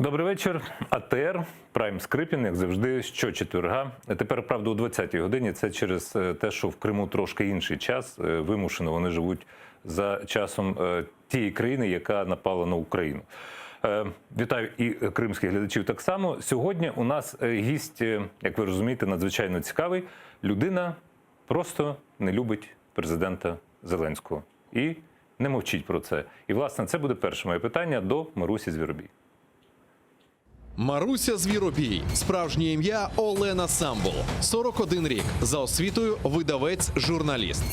Добрий вечір. АТР, Прайм Скрипін, як завжди, щочетверга. Тепер, правда, о 20-й годині. Це через те, що в Криму трошки інший час. Вимушено вони живуть за часом тієї країни, яка напала на Україну. Вітаю і кримських глядачів так само. Сьогодні у нас гість, як ви розумієте, надзвичайно цікавий. Людина просто не любить президента Зеленського. І не мовчить про це. І, власне, це буде перше моє питання до Марусі Звіробій. Маруся Звіробій. Справжнє ім'я Олена Самбул. 41 рік. За освітою видавець, журналіст.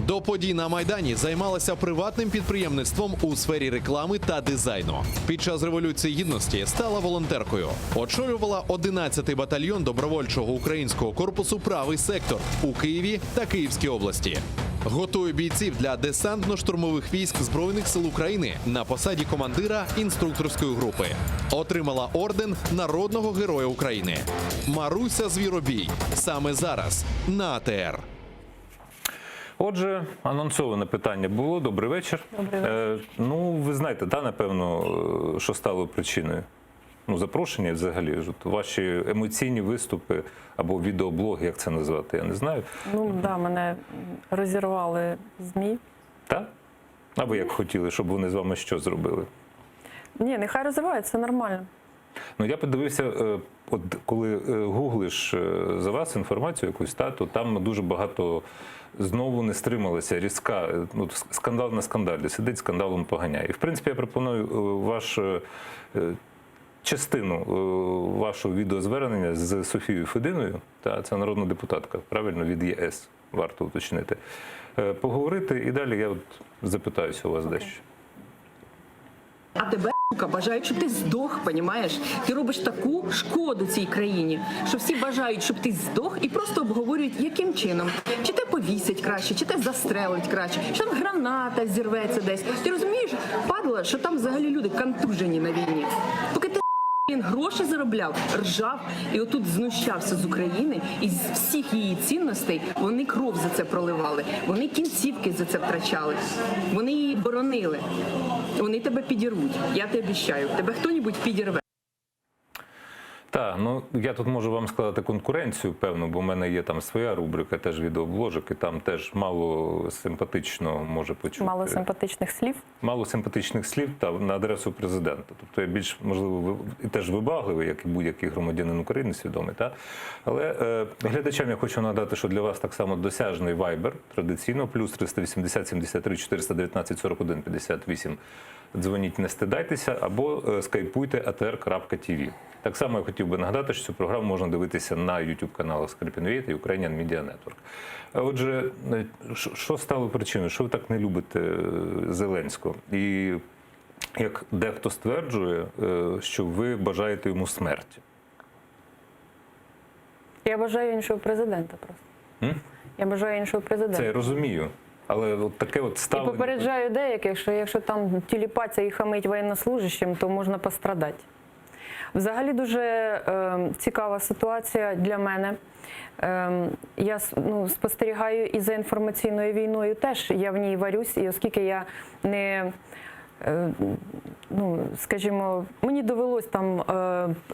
До подій на Майдані займалася приватним підприємництвом у сфері реклами та дизайну. Під час Революції Гідності стала волонтеркою. Очолювала 11-й батальйон добровольчого українського корпусу «Правий сектор» у Києві та Київській області. Готує бійців для десантно-штурмових військ Збройних сил України на посаді командира інструкторської групи. Отримала орден Народного героя України. Маруся Звіробій. Саме зараз на АТР. Отже, анонсоване питання було. Добрий вечір. Добрий вечір. Ну, ви знаєте, напевно, що стало причиною? Запрошення взагалі. Ваші емоційні виступи або відеоблоги, як це назвати, я не знаю. Мене розірвали ЗМІ. Так? А ви як хотіли, щоб вони з вами що зробили? Ні, нехай розривають, це нормально. Я подивився, от коли гуглиш за вас інформацію якусь, то там дуже багато знову не стрималася, різка, скандал на скандалі, сидить, скандалом поганяє. І, в принципі, я пропоную частину вашого відеозвернення з Софією Фединою, це народна депутатка, правильно, від ЄС, варто уточнити, поговорити, і далі я запитаюся у вас дещо. А тебе, сука, бажають, щоб ти здох, понімаєш? Ти робиш таку шкоду цій країні, що всі бажають, щоб ти здох, і просто обговорюють, яким чином. Чи те повісять краще, чи те застрелить краще, що там граната зірветься десь. Ти розумієш, падла, що там взагалі люди контужені на війні. Поки ти гроші заробляв, ржав і отут знущався з України, і з всіх її цінностей вони кров за це проливали, вони кінцівки за це втрачали, вони її боронили. Вони тебе підірвуть, я тобі обіцяю. Тебе хто-небудь підірве. Так, я тут можу вам сказати конкуренцію, певно, бо в мене є там своя рубрика, теж відеобложик, і там теж мало симпатично може почути. Мало симпатичних слів? Мало симпатичних слів на адресу президента. Тобто я більш, можливо, і теж вибагливий, як і будь-який громадянин України, свідомий. Але глядачам я хочу нагадати, що для вас так само досяжний Viber, традиційно, плюс 380 73 419 41 58. Дзвоніть, не стидайтеся, або скайпуйте atr.tv. Так само я хотів би нагадати, що цю програму можна дивитися на YouTube-каналах Скрипін і Ukrainian Media Network. Отже, що стало причиною? Що ви так не любите Зеленського? І як дехто стверджує, що ви бажаєте йому смерті? Я бажаю іншого президента просто. Я бажаю іншого президента. Це я розумію. Але таке ставлення... І попереджаю деяких, що якщо там тіліпаться і хамить воєннослужащим, то можна пострадати. Взагалі дуже цікава ситуація для мене. Я спостерігаю і за інформаційною війною теж. Я в ній варюсь, і оскільки я не... скажімо, мені довелось там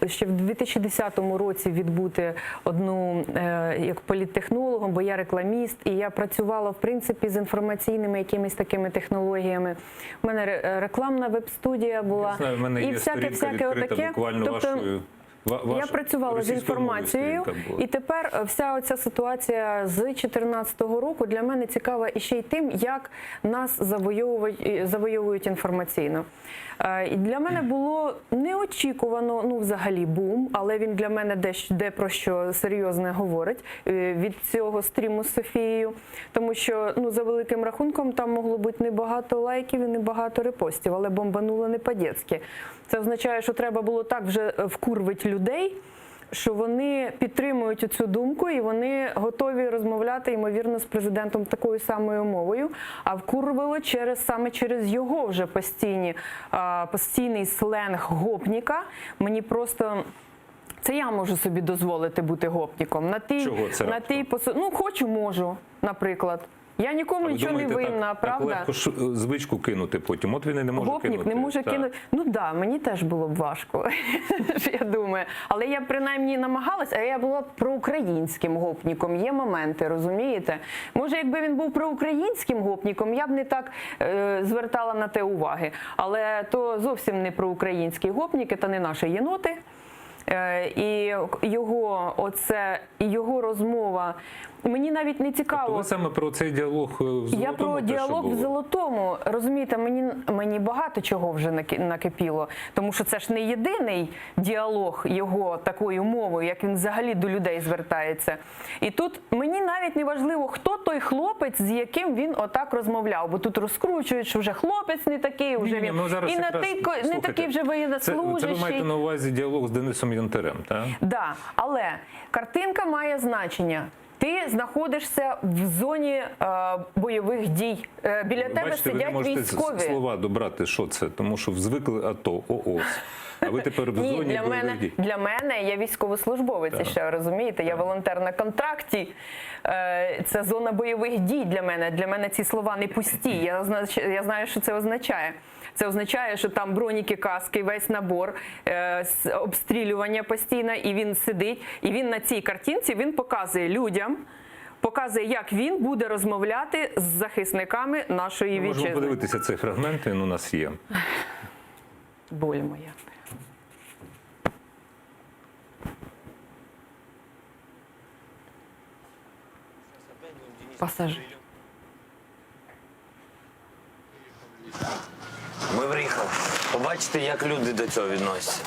ще в 2010 році відбути одну як політтехнологом, бо я рекламіст, і я працювала, в принципі, з інформаційними якимись такими технологіями. У мене рекламна веб-студія була. Я знаю, в мене і є всяке отаке. Буквально тобто, я працювала з інформацією, і тепер вся оця ситуація з 2014 року для мене цікава іще й тим, як нас завойовують інформаційно. І для мене було неочікувано, взагалі бум, але він для мене де про що серйозне говорить від цього стріму з Софією, тому що, за великим рахунком, там могло бути небагато лайків і небагато репостів, але бомбануло не по-дєцьки. Це означає, що треба було так вже вкурвити людей, що вони підтримують цю думку і вони готові розмовляти, ймовірно, з президентом такою самою мовою, а вкурвало саме через його вже постійний сленг гопніка. Мені просто... Це я можу собі дозволити бути гопніком. Чого це раптом? Хочу, можу, наприклад. Я нікому Ви нічого не думаєте, винна, так правда? легко звичку кинути потім. От він і не може Гопник кинути. не може Так. кинути. Ну да, мені теж було б важко, я думаю. Але я принаймні намагалась, а я була проукраїнським гопніком. Є моменти, розумієте? Може, якби він був проукраїнським гопніком, я б не так звертала на те уваги. Але то зовсім не проукраїнські гопніки, та не наші єноти. І його розмова, мені навіть не цікаво. Тобто ви саме про цей діалог в Золотому? Я про діалог в Золотому. Розумієте, мені багато чого вже накипіло. Тому що це ж не єдиний діалог його такою мовою, як він взагалі до людей звертається. І тут мені навіть не важливо, хто той хлопець, з яким він отак розмовляв. Бо тут розкручують, що вже хлопець не такий, вже він і не такий вже воєннослужащий. Це ви маєте на увазі діалог з Денисом Янтарем, так? Да, але картинка має значення. Ти знаходишся в зоні бойових дій. Біля тебе Бачите, сидять ви не можете військові. слова добрати, що це, тому що звикли АТО, ООС. А ви тепер в зоні бойових дій. Для мене я військовослужбовець ще, розумієте? Я волонтер на контракті. Це зона бойових дій для мене. Для мене ці слова не пусті. Я знаю, що це означає. Це означає, що там броніки, каски, весь набор, обстрілювання постійно, і він сидить. І він на цій картинці він показує людям, показує, як він буде розмовляти з захисниками нашої Можемо вітчизни. подивитися цей фрагмент, він у нас є. Боль моя. Пасажир. Ми приїхали. Побачите, як люди до цього відносяться.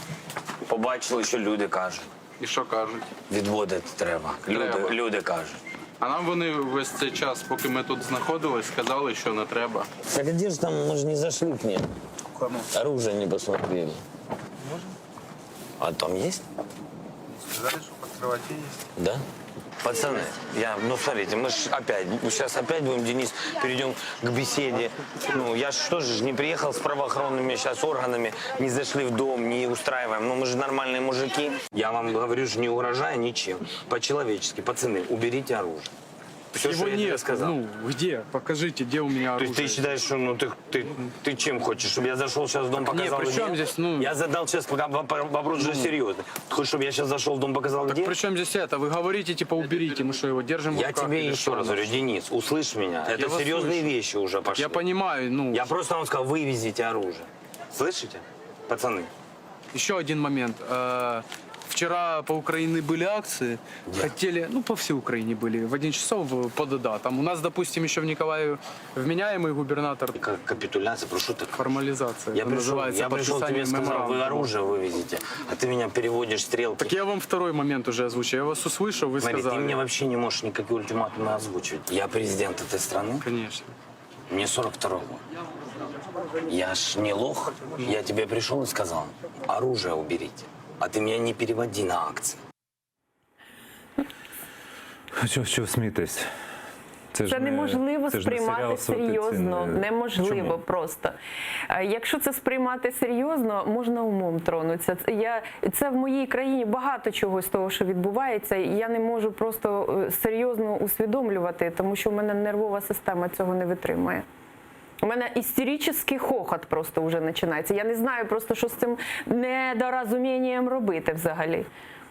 Побачили, що люди кажуть. І що кажуть? Відводити треба. Треба. Люди кажуть. А нам вони весь цей час, поки ми тут знаходились, сказали, що не треба. Так где же там, мы же не зашли к ним. Кому? Оружие не посмотрели. А там есть? Сказали, що по кроваті є. Да? Пацаны, смотрите, мы ж опять, сейчас опять будем, Денис, перейдем к беседе. Ну, я ж тоже не приехал с правоохранными сейчас органами, не зашли в дом, не устраиваем. Ну, мы же нормальные мужики. Я вам говорю, что не угрожая ничем. По-человечески, пацаны, уберите оружие. Все, Его что я тебе нет. сказал. Ну, где? Покажите, где у меня То оружие. есть ты считаешь, что ты чем хочешь? Чтобы я зашел сейчас в дом, показал при чем где? здесь, ну- Я задал сейчас вопрос уже серьезный. Ты хочешь, чтобы я сейчас зашел в дом, показал где? При чем здесь это? Вы говорите, типа, уберите, мы что, его держим в Я руках? тебе или еще что? раз говорю, Денис, услышь меня. Это вас серьезные слышу. вещи уже пошли. Я понимаю, ну, Я просто вам сказал, вывезите оружие. Слышите, пацаны? еще один момент. Вчера по Украине были акции, хотели, ну, по всей Украине были, в 1 часов по ДДА. Там у нас, допустим, еще в Николаеве вменяемый губернатор, Как капитуляция, прошу ты. формализация, Я это пришел, называется, я пришел тебе подписание сказал, вы меморандума. оружие вывезете, а ты меня переводишь стрелки. Так я вам второй момент уже озвучил. Я вас услышал, вы Смотри, ты сказали. мне вообще не можешь никакие ультиматумы озвучивать. Я президент этой страны. Конечно. Мне 42 год. Я ж не лох. Я тебе пришел и сказал, оружие уберите. А ты меня не переводи на акции. Що смієтесь? Це неможливо сприймати серйозно, неможливо Чому? просто. Якщо це сприймати серйозно, можна умом тронутися. Це в моїй країні багато чого з того, що відбувається, і я не можу просто серйозно усвідомлювати, тому що в мене нервова система цього не витримує. У мене істеричний хохот просто вже починається. Я не знаю просто, що з цим недорозумінням робити взагалі.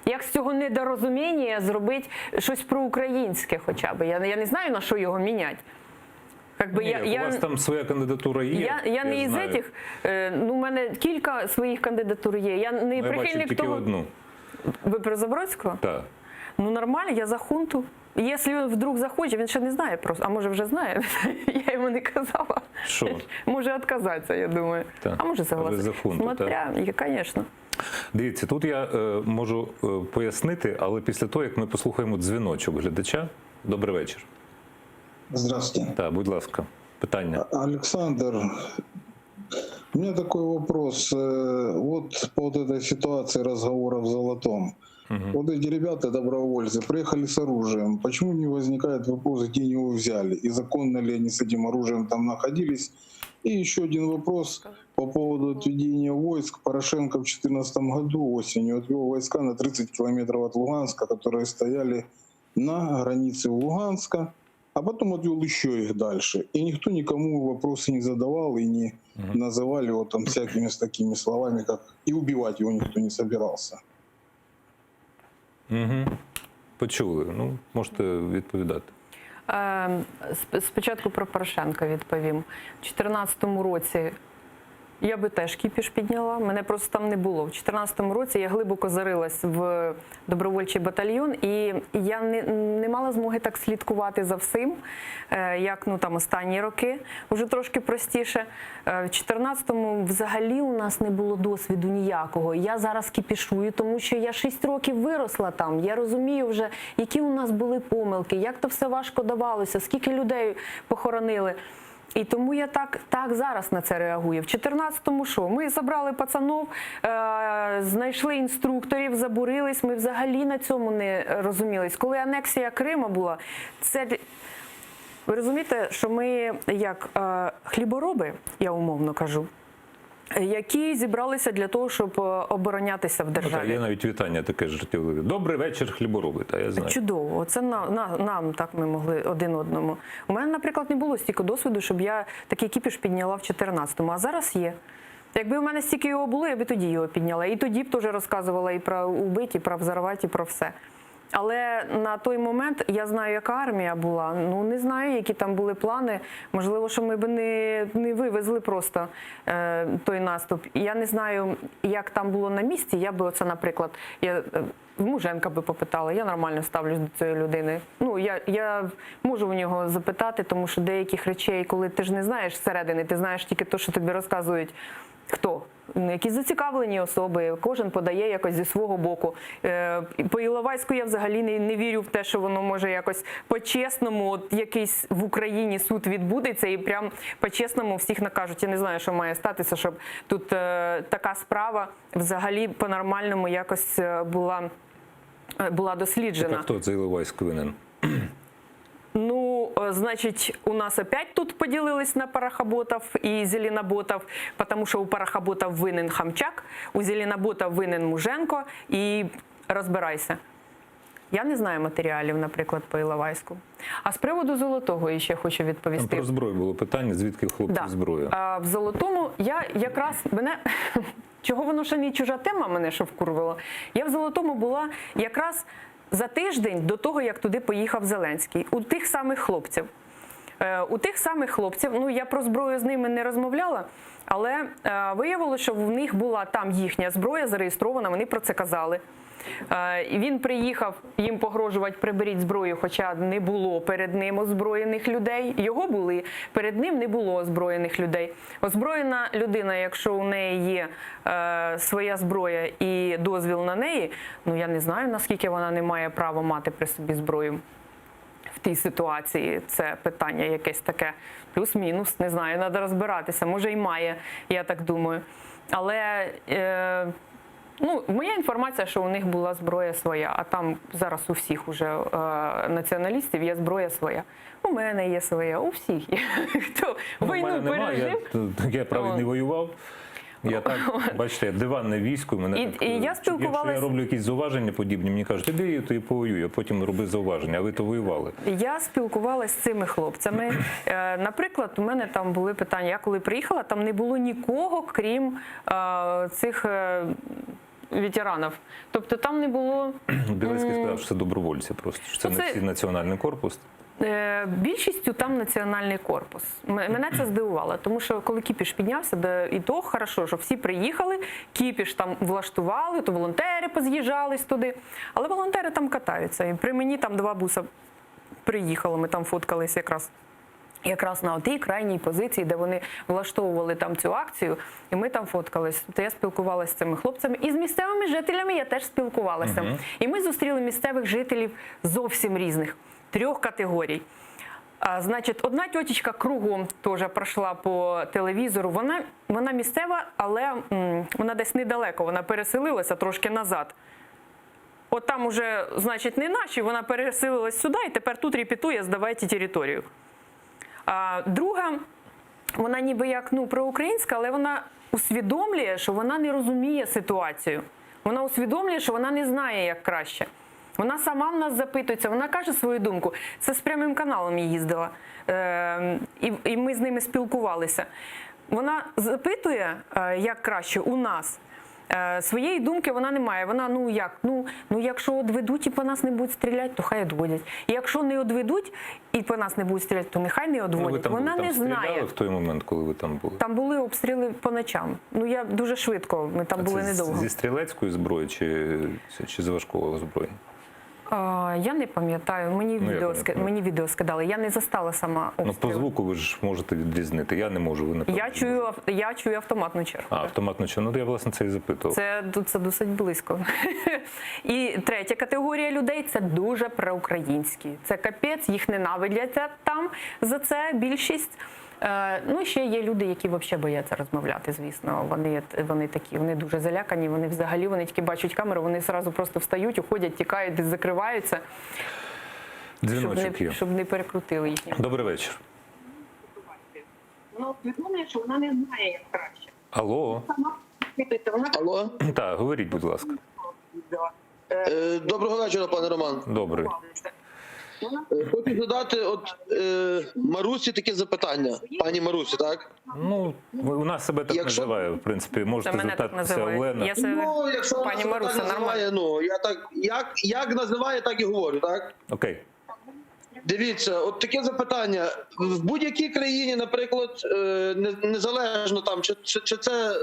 Як з цього недорозуміння зробити щось проукраїнське хоча б. Я не знаю, на що його міняти. Ні, у вас там своя кандидатура є. Я не із знаю. цих, у мене кілька своїх кандидатур є. Я не Я бачив прихильник тільки того. одну. Ви про Забродського? Так. Ну нормально, я за хунту. Якщо він вдруг захоче, він ще не знає просто, а може вже знає, я йому не казала. Що? Може відказатися, я думаю. Так. А може А ви согласитися. за хунту, Смотря, звісно. Дивіться, тут я можу пояснити, але після того, як ми послухаємо дзвіночок глядача. Добрий вечір. Здравствуйте. Так, будь ласка, питання. Александр, у меня такой вопрос. Вот по вот этой ситуации разговора в Золотом. Вот эти ребята, добровольцы, приехали с оружием. Почему не возникает вопрос, где они его взяли? И законно ли они с этим оружием там находились? И еще один вопрос по поводу отведения войск. Порошенко в 2014 году осенью отвел войска на 30 километров от Луганска, которые стояли на границе Луганска. а потом отвел еще их дальше. И никто никому вопросы не задавал и не называли его там всякими такими словами, как и убивать его никто не собирался. Почули. Ну, можете відповідати. Спочатку про Порошенка відповім. У 2014 році я би теж кіпіш підняла, мене просто там не було. У 2014 році я глибоко зарилась в добровольчий батальйон, і я не мала змоги так слідкувати за всім, як там останні роки, вже трошки простіше. В 2014-му взагалі у нас не було досвіду ніякого. Я зараз кіпішую, тому що я 6 років виросла там, я розумію вже, які у нас були помилки, як то все важко давалося, скільки людей похоронили. І тому я так зараз на це реагую. В 2014-му що? Ми забрали пацанов, знайшли інструкторів, забурились, ми взагалі на цьому не розумілись. Коли анексія Криму була, це... Ви розумієте, що ми як хлібороби, я умовно кажу, які зібралися для того, щоб оборонятися в державі. Є навіть вітання таке життєве. Добрий вечір, хлібороби, та я знаю. Чудово. Це нам так ми могли один одному. У мене, наприклад, не було стільки досвіду, щоб я такий кіпіш підняла в 2014-му, а зараз є. Якби у мене стільки його було, я б тоді його підняла. І тоді б теж розказувала і про убиті, і про взорваті, і про все. Але на той момент я знаю, яка армія була. Ну, не знаю, які там були плани. Можливо, що ми б не вивезли просто той наступ. Я не знаю, як там було на місці. Я би оце, наприклад, в Муженка би попитала. Я нормально ставлюсь до цієї людини. Ну, я можу в нього запитати, тому що деяких речей, коли ти ж не знаєш зсередини, ти знаєш тільки те, що тобі розказують хто. Якісь зацікавлені особи, кожен подає якось зі свого боку. По Іловайську я взагалі не вірю в те, що воно може якось по-чесному, от якийсь в Україні суд відбудеться і прям по-чесному всіх накажуть. Я не знаю, що має статися, щоб тут така справа взагалі по-нормальному якось була досліджена. Так, а хто це Іловайськ винен? Ну, значит, у нас опять тут поделились на парохоботов и зеленоботов, потому что у парохоботов винен Хамчак, у зеленоботов винен Муженко, і розбирайся. Я не знаю матеріалів, наприклад, по Іловайську. А з приводу Золотого ще хочу відповісти. Там про зброю було питання, звідки в хлопців зброя? А в Золотому я якраз, чого воно ще не чужа тема мене, що вкурвало, я в Золотому була якраз за тиждень до того, як туди поїхав Зеленський. У тих самих хлопців, ну я про зброю з ними не розмовляла, але виявилося, що в них була там їхня зброя зареєстрована, вони про це казали. Він приїхав їм погрожувати, приберіть зброю, хоча не було перед ним озброєних людей. Його були, перед ним не було озброєних людей. Озброєна людина, якщо у неї є своя зброя і дозвіл на неї, ну я не знаю, наскільки вона не має права мати при собі зброю. В тій ситуації це питання якесь таке плюс-мінус, не знаю, треба розбиратися. Може і має, я так думаю. Але... Ну, моя інформація, що у них була зброя своя, а там зараз у всіх уже націоналістів є зброя своя. У мене є своя, у всіх є. Хто війну пережив. Я правда не воював. Я так, бачите, я диванне військо, мене так, якщо я роблю якісь зауваження подібні, мені кажуть, іди, ти повоюй, а потім роби зауваження, а ви то воювали. Я спілкувалася з цими хлопцями. Наприклад, у мене там були питання, я коли приїхала, там не було нікого, крім цих ветеранів. Тобто там не було... Білецький сказав, що це добровольці просто, що це не всі національний корпус. Більшістю там національний корпус. Мене це здивувало, тому що коли кіпіш піднявся, і то хорошо, що всі приїхали, кіпіш там влаштували, то волонтери поз'їжджались туди, але волонтери там катаються. І при мені там 2 буса приїхало, ми там фоткались якраз на тій крайній позиції, де вони влаштовували там цю акцію, і ми там фоткались. То я спілкувалася з цими хлопцями, і з місцевими жителями я теж спілкувалася. І ми зустріли місцевих жителів зовсім різних. 3 категорій. Значить, одна тьотечка кругом теж пройшла по телевізору. Вона місцева, але вона десь недалеко. Вона переселилася трошки назад. От там уже, значить, не наші, вона переселилась сюди і тепер тут репетує, здавайте територію. Друга, вона ніби як проукраїнська, але вона усвідомлює, що вона не розуміє ситуацію. Вона усвідомлює, що вона не знає, як краще. Вона сама в нас запитується, вона каже свою думку. Це з прямим каналом я їздила, і ми з ними спілкувалися. Вона запитує, як краще у нас. Своєї думки вона не має. Вона, якщо одведуть і по нас не будуть стріляти, то хай одводять. І якщо не одведуть і по нас не будуть стріляти, то нехай не одводять. Вона не знає. В той момент, коли ви там були? Там були обстріли по ночам. Я дуже швидко, ми там були недовго. Зі стрілецької зброї чи з важкого озброєння? Я не пам'ятаю, мені відео скидали. Я не застала сама обстріл. По звуку ви ж можете відрізнити. Я не можу, ви не Я чую автоматну чергу. Автоматну чергу. Я, власне, це і запитував. Це досить близько. І третя категорія людей – це дуже проукраїнські. Це капець, їх ненавидять там за це більшість. Ще є люди, які взагалі бояться розмовляти, звісно. Вони такі, вони дуже залякані, вони тільки бачать камеру, вони одразу просто встають, уходять, тікають, десь закриваються, щоб не перекрутили їхні. Добрий вечір. Думає, що вона не знає, як краще. Алло. Алло? Так, говоріть, будь ласка. Доброго вечора, пане Роман. Добрий. Хочу задати Марусі таке запитання. Пані Марусі, так? У нас себе так називає, в принципі. Можете Мене так звертатися називають. Олена. Якщо вона Пані себе Маруся, так називає, я так, як називає, так і говорю, так? Окей. Дивіться, от таке запитання. В будь-якій країні, наприклад, незалежно там, чи це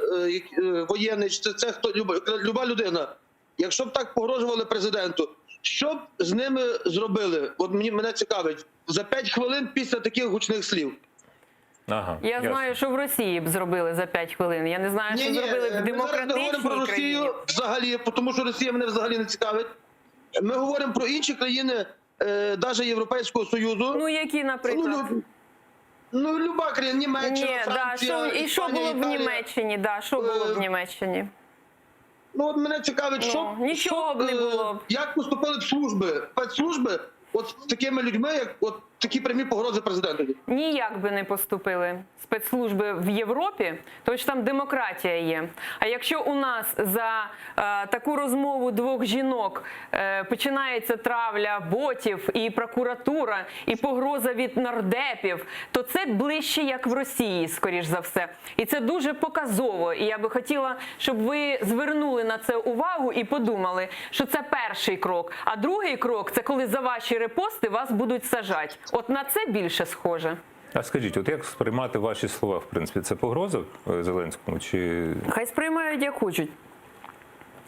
воєнний, чи це люба людина, якщо б так погрожували президенту, що б з ними зробили? От мене цікавить, за 5 хвилин після таких гучних слів. Я знаю, що в Росії б зробили за 5 хвилин. Я не знаю, що зробили в демократичній країні. Ми зараз не говоримо про Росію взагалі, тому що Росія мене взагалі не цікавить. Ми говоримо про інші країни, навіть Європейського Союзу. Які, наприклад? Люба країна, Німеччина, Франція, і що було Італія. в Німеччині? Що було в Німеччині? От мене цікавить, нічого б не було. Як поступили б служби, спецслужби, от з такими людьми, як от такі прямі погрози президентові? Ніяк би не поступили спецслужби в Європі, тому що там демократія є. А якщо у нас за таку розмову двох жінок починається травля ботів і прокуратура, і погроза від нардепів, то це ближче, як в Росії, скоріш за все. І це дуже показово. І я би хотіла, щоб ви звернули на це увагу і подумали, що це перший крок. А другий крок – це коли за ваші репости вас будуть саджати. От на це більше схоже. А скажіть, от як сприймати ваші слова, в принципі, це погроза Зеленському? Чи... Хай сприймають, як хочуть.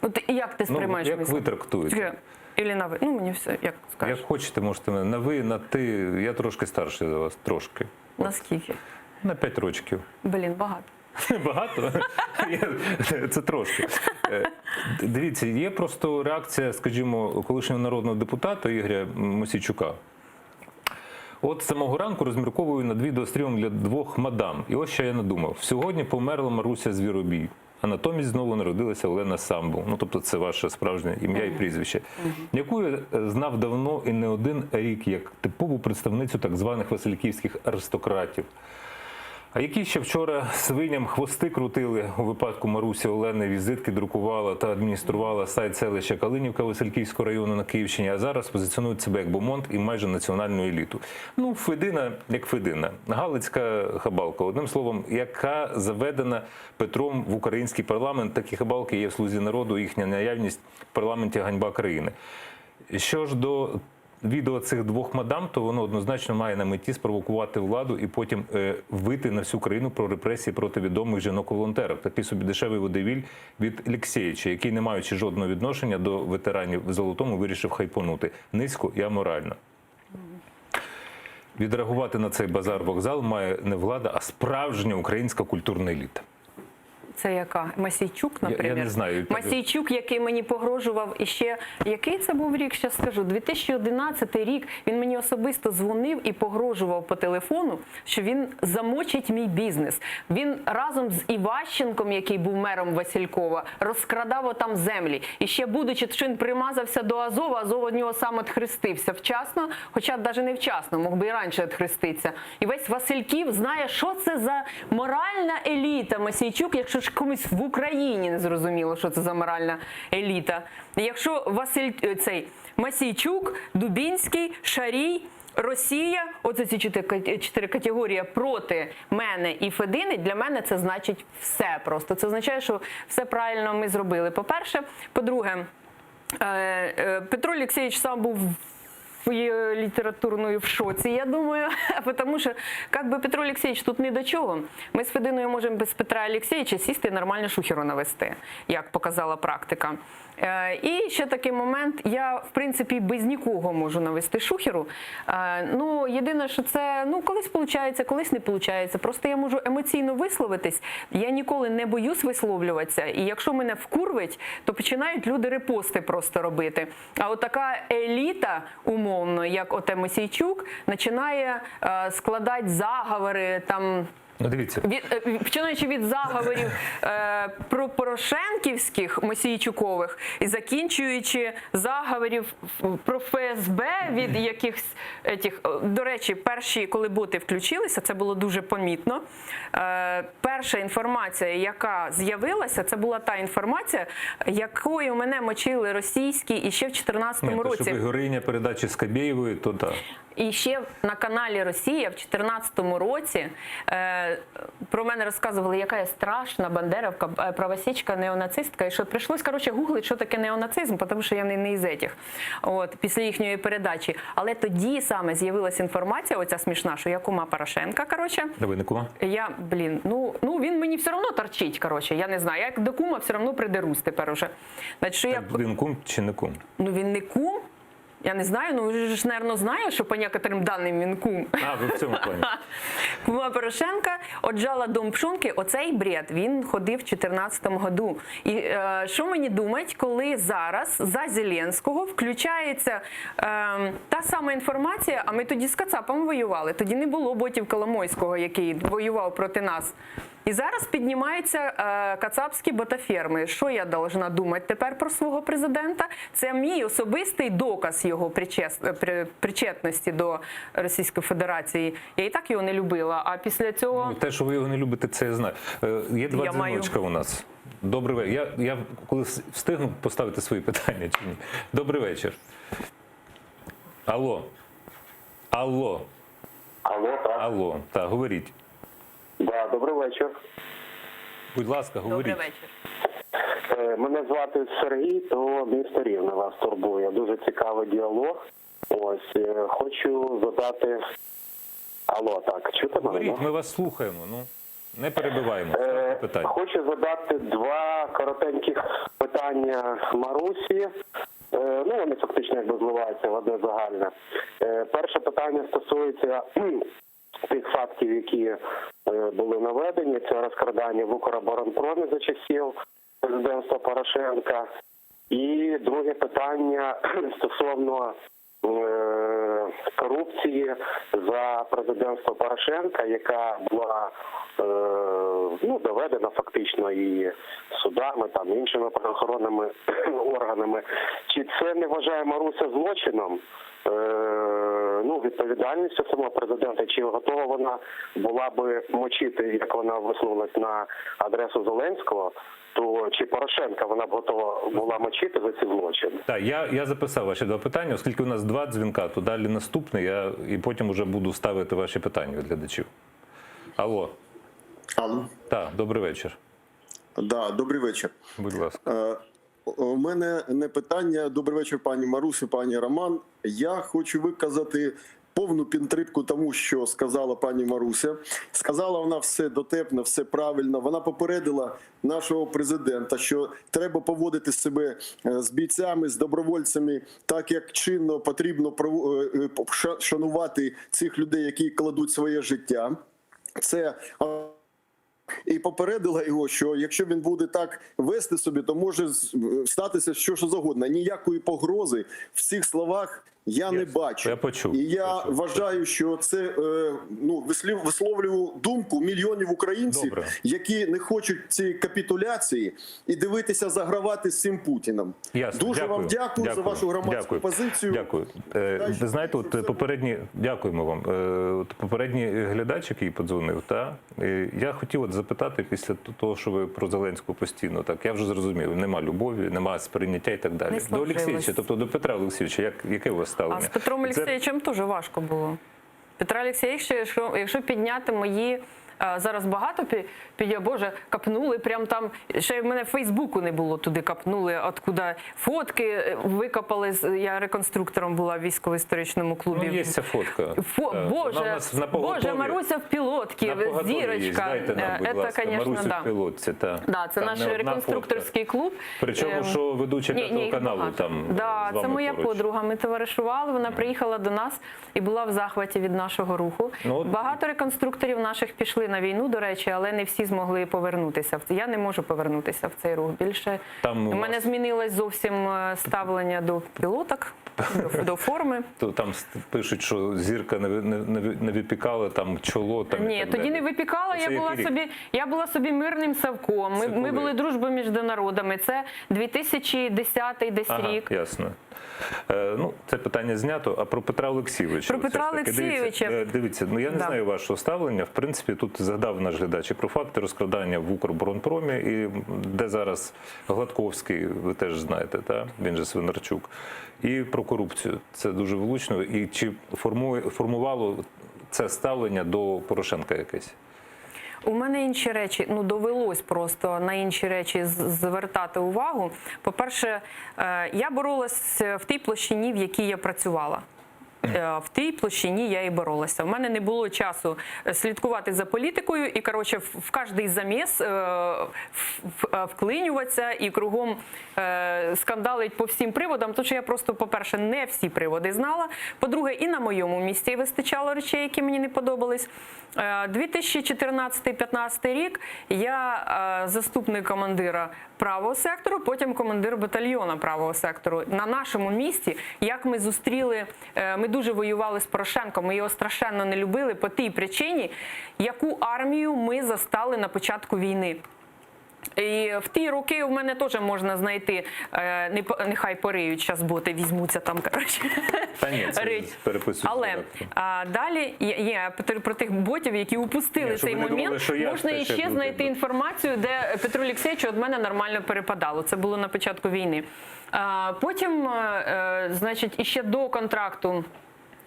От як ти сприймаєш? Як ви трактуєте? Ілі на ви. Мені все, як скажеш. Як хочете, можете на ви, на ти. Я трошки старший за вас, трошки. Наскільки? На 5 років. Багато. Багато? Це трошки. Дивіться, є просто реакція, скажімо, колишнього народного депутата Ігоря Мосійчука. От з самого ранку розмірковую над відеострімом для 2 мадам. І ось що я надумав. Сьогодні померла Маруся Звіробій, а натомість знову народилася Олена Самбул. Тобто це ваше справжнє ім'я і прізвище. Яку я знав давно і не один рік, як типову представницю так званих васильківських аристократів. А які ще вчора свиням хвости крутили у випадку Марусі Олени, візитки друкувала та адмініструвала сайт селища Калинівка Васильківського району на Київщині, а зараз позиціонують себе як бомонд і майже національну еліту. Федина як Федина. Галицька хабалка. Одним словом, яка заведена Петром в український парламент, такі хабалки є в «Слузі народу», їхня наявність в парламенті ганьба країни. Що ж до відео цих 2 мадам, то воно однозначно має на меті спровокувати владу і потім вийти на всю країну про репресії проти відомих жінок-волонтерів. Такий собі дешевий водевіль від Олексєєвича, який, не маючи жодного відношення до ветеранів в Золотому, вирішив хайпонути низько і аморально. Відреагувати на цей базар-вокзал має не влада, а справжня українська культурна еліта. Це яка? Масійчук, наприклад? Я не знаю. Масійчук, який мені погрожував іще... Який це був рік, зараз скажу? 2011 рік. Він мені особисто дзвонив і погрожував по телефону, що він замочить мій бізнес. Він разом з Іващенком, який був мером Василькова, розкрадав отам землі. І ще будучи, що він примазався до Азова, Азов від нього сам відхрестився вчасно, хоча навіть не вчасно, мог би і раніше відхреститися. І весь Васильків знає, що це за моральна еліта Масійчук, якщо ж комусь в Україні не зрозуміло, що це за моральна еліта. Якщо Мосійчук, Дубінський, Шарій, Росія, оце ці чотири категорії проти мене і Федини, для мене це значить все просто. Це означає, що все правильно ми зробили, по-перше. По-друге, Петро Олексійович сам був літературною в шоці, я думаю, тому що, як би Петро Олексійович тут ні до чого, ми з Фединою можемо без Петра Олексійовича сісти і нормально шухеру навести, як показала практика. І ще такий момент, я, в принципі, без нікого можу навести шухеру. Ну, єдине, що це, ну, колись виходить, колись не виходить. Просто я можу емоційно висловитись, я ніколи не боюсь висловлюватися. І якщо мене вкурвить, то починають люди репости просто робити. А от така еліта, умовно, як оте Мосійчук, починає складати заговори, там, Ну, дивіться. Починаючи від заговорів про порошенківських, Мосійчукових, і закінчуючи заговорів про ФСБ від якихось до речі, перші, коли боти включилися, це було дуже помітно. Перша інформація, яка з'явилася, це була та інформація, якою мене мочили російські і ще в 2014 році. Щоб героїня передачі Скабєєвої, то так. І ще на каналі «Росія» в 2014 році про мене розказували, яка я страшна бандеровка, правосічка, неонацистка. І що прийшлось, коротше, гуглити, що таке неонацизм, тому що я не із этих, от, після їхньої передачі. Але тоді саме з'явилася інформація, оця смішна, що я кума Порошенка, коротше. Да ви не кума? Я, ну він мені все одно торчить, коротше, я не знаю. Я до кума все одно придерусь тепер уже. Значить, що Так, він кум чи не кум? Ну він не кум. Я не знаю, ну ви ж, мабуть, знаєте, що по некоторим даним він кум. А, ви в цьому плані. Кума Порошенка отжала дом Пшонки, оцей бред, він ходив в 2014 году. І що мені думать, коли зараз за Зеленського включається та сама інформація, а ми тоді з Кацапом воювали, тоді не було ботів Коломойського, який воював проти нас. І зараз піднімаються кацапські ботаферми. Що я должна думати тепер про свого президента? Це мій особистий доказ його причетності до Російської Федерації. Я і так його не любила, а після цього... Ну, те, що ви його не любите, це я знаю. Є два дзвіночка у нас. Добрий вечір. Я коли встигну поставити свої питання чи ні? Добрий вечір. Алло. Алло. Алло, так. Алло. Так, говоріть. Да, добрий вечір. Будь ласка, говоріть. Добрий вечір. Мене звати Сергій, то місто Рівне вас турбує. Дуже цікавий діалог. Ось, хочу задати... Алло, так, чути мене? Говоріть, ми вас слухаємо, ну, не перебиваємо. Питання. Хочу задати два коротеньких питання Марусі. Ну, вони фактично якби зливаються в одне загальне. Перше питання стосується тих фактів, які були наведені. Це розкрадання в Укроборонпромі за часів президентства Порошенка. І друге питання стосовно корупції за президентства Порошенка, яка була доведена фактично і судами, там, іншими правоохоронними органами. Чи це не вважає Маруся злочином? Відповідальністю самого президента, чи готова вона була би мочити, як вона висунулась на адресу Зеленського, то чи Порошенка вона б готова була мочити за ці злочини? Так, я записав ваші два питання, оскільки у нас два дзвінка, то далі наступний, і потім вже буду ставити ваші питання від глядачів. Алло. Алло. Так, добрий вечір. Да, добрий вечір. Будь ласка. У мене не питання. Добрий вечір, пані Марусі, пані Роман. Я хочу виказати повну підтримку тому, що сказала пані Маруся. Сказала вона все дотепно, все правильно. Вона попередила нашого президента, що треба поводити себе з бійцями, з добровольцями так, як чинно потрібно шанувати цих людей, які кладуть своє життя. Це... І попередила його, що якщо він буде так вести собі, то може статися що завгодно. Ніякої погрози в цих словах я не бачу. Я почув. І я вважаю, що це висловлюю думку мільйонів українців, Добре. які не хочуть цієї капітуляції і дивитися загравати з цим Путіним. Ясно. Дуже вам дякую за вашу громадську позицію. Дякую. Ви знаєте, от попередні, дякуємо вам. От попередній глядач, який подзвонив, я хотів от запитати після того, що ви про Зеленського постійно, так, я вже зрозумів, нема любові, нема сприйняття і так далі. До Олексійовича, тобто до Петра Олексійовича, яке у вас ставлення? А з Петром Олексійовичем теж важко було. Петра Олексійовича, якщо підняти мої, зараз багато Боже, капнули, прям там, ще в мене в Фейсбуку не було, туди капнули, откуда фотки викопали, я реконструктором була в військово-історичному клубі. Ну, є ця фотка. Боже, Маруся в пілотці, зірочка. Це, Маруся в пілотці, да, це наш реконструкторський клуб. Причому, що ведуча П'ятого каналу там з вами це моя поруч. подруга, ми товаришували, вона приїхала до нас і була в захваті від нашого руху. Багато реконструкторів наших пішли на війну, до речі, але не всі змогли повернутися. Я не можу повернутися в цей рух. Більше у мене змінилось зовсім ставлення до пілоток, до форми. Там пишуть, що зірка не випікала там чоло. Ні, тоді не випікала, я була собі мирним совком. Ми були дружбою між народами. Це 2010 десь рік. Ясно. Ну, це питання знято. А про Петра Олексійовича? Про Петра Олексійовича. Дивіться, я не знаю вашого ставлення. В принципі, тут згадав наш глядач і про факти розкрадання в Укроборонпромі, і де зараз Гладковський, ви теж знаєте, він же Свинарчук, і про корупцію. Це дуже влучно. І чи формувало це ставлення до Порошенка якесь? У мене інші речі, довелось просто на інші речі звертати увагу. По-перше, я боролась в тій площині, в якій я працювала. В тій площині я і боролася. У мене не було часу слідкувати за політикою і, коротше, в кожний заміс вклинюватися і кругом скандалить по всім приводам, тому що я просто, по-перше, не всі приводи знала. По-друге, і на моєму місці вистачало речей, які мені не подобались. 2014-2015 рік я заступник командира правого сектору, потім командир батальйону правого сектору. На нашому місці, як ми зустріли, ми дуже воювали з Порошенком, ми його страшенно не любили по тій причині, яку армію ми застали на початку війни. І в ті роки в мене теж можна знайти, нехай пориють, зараз боти візьмуться там, коротше. Та ні, це переписують. Але далі є про тих ботів, які упустили цей момент. Можна іще знайти інформацію, де Петру Олексійовичу від мене нормально перепадало. Це було на початку війни. Потім, значить, іще до контракту,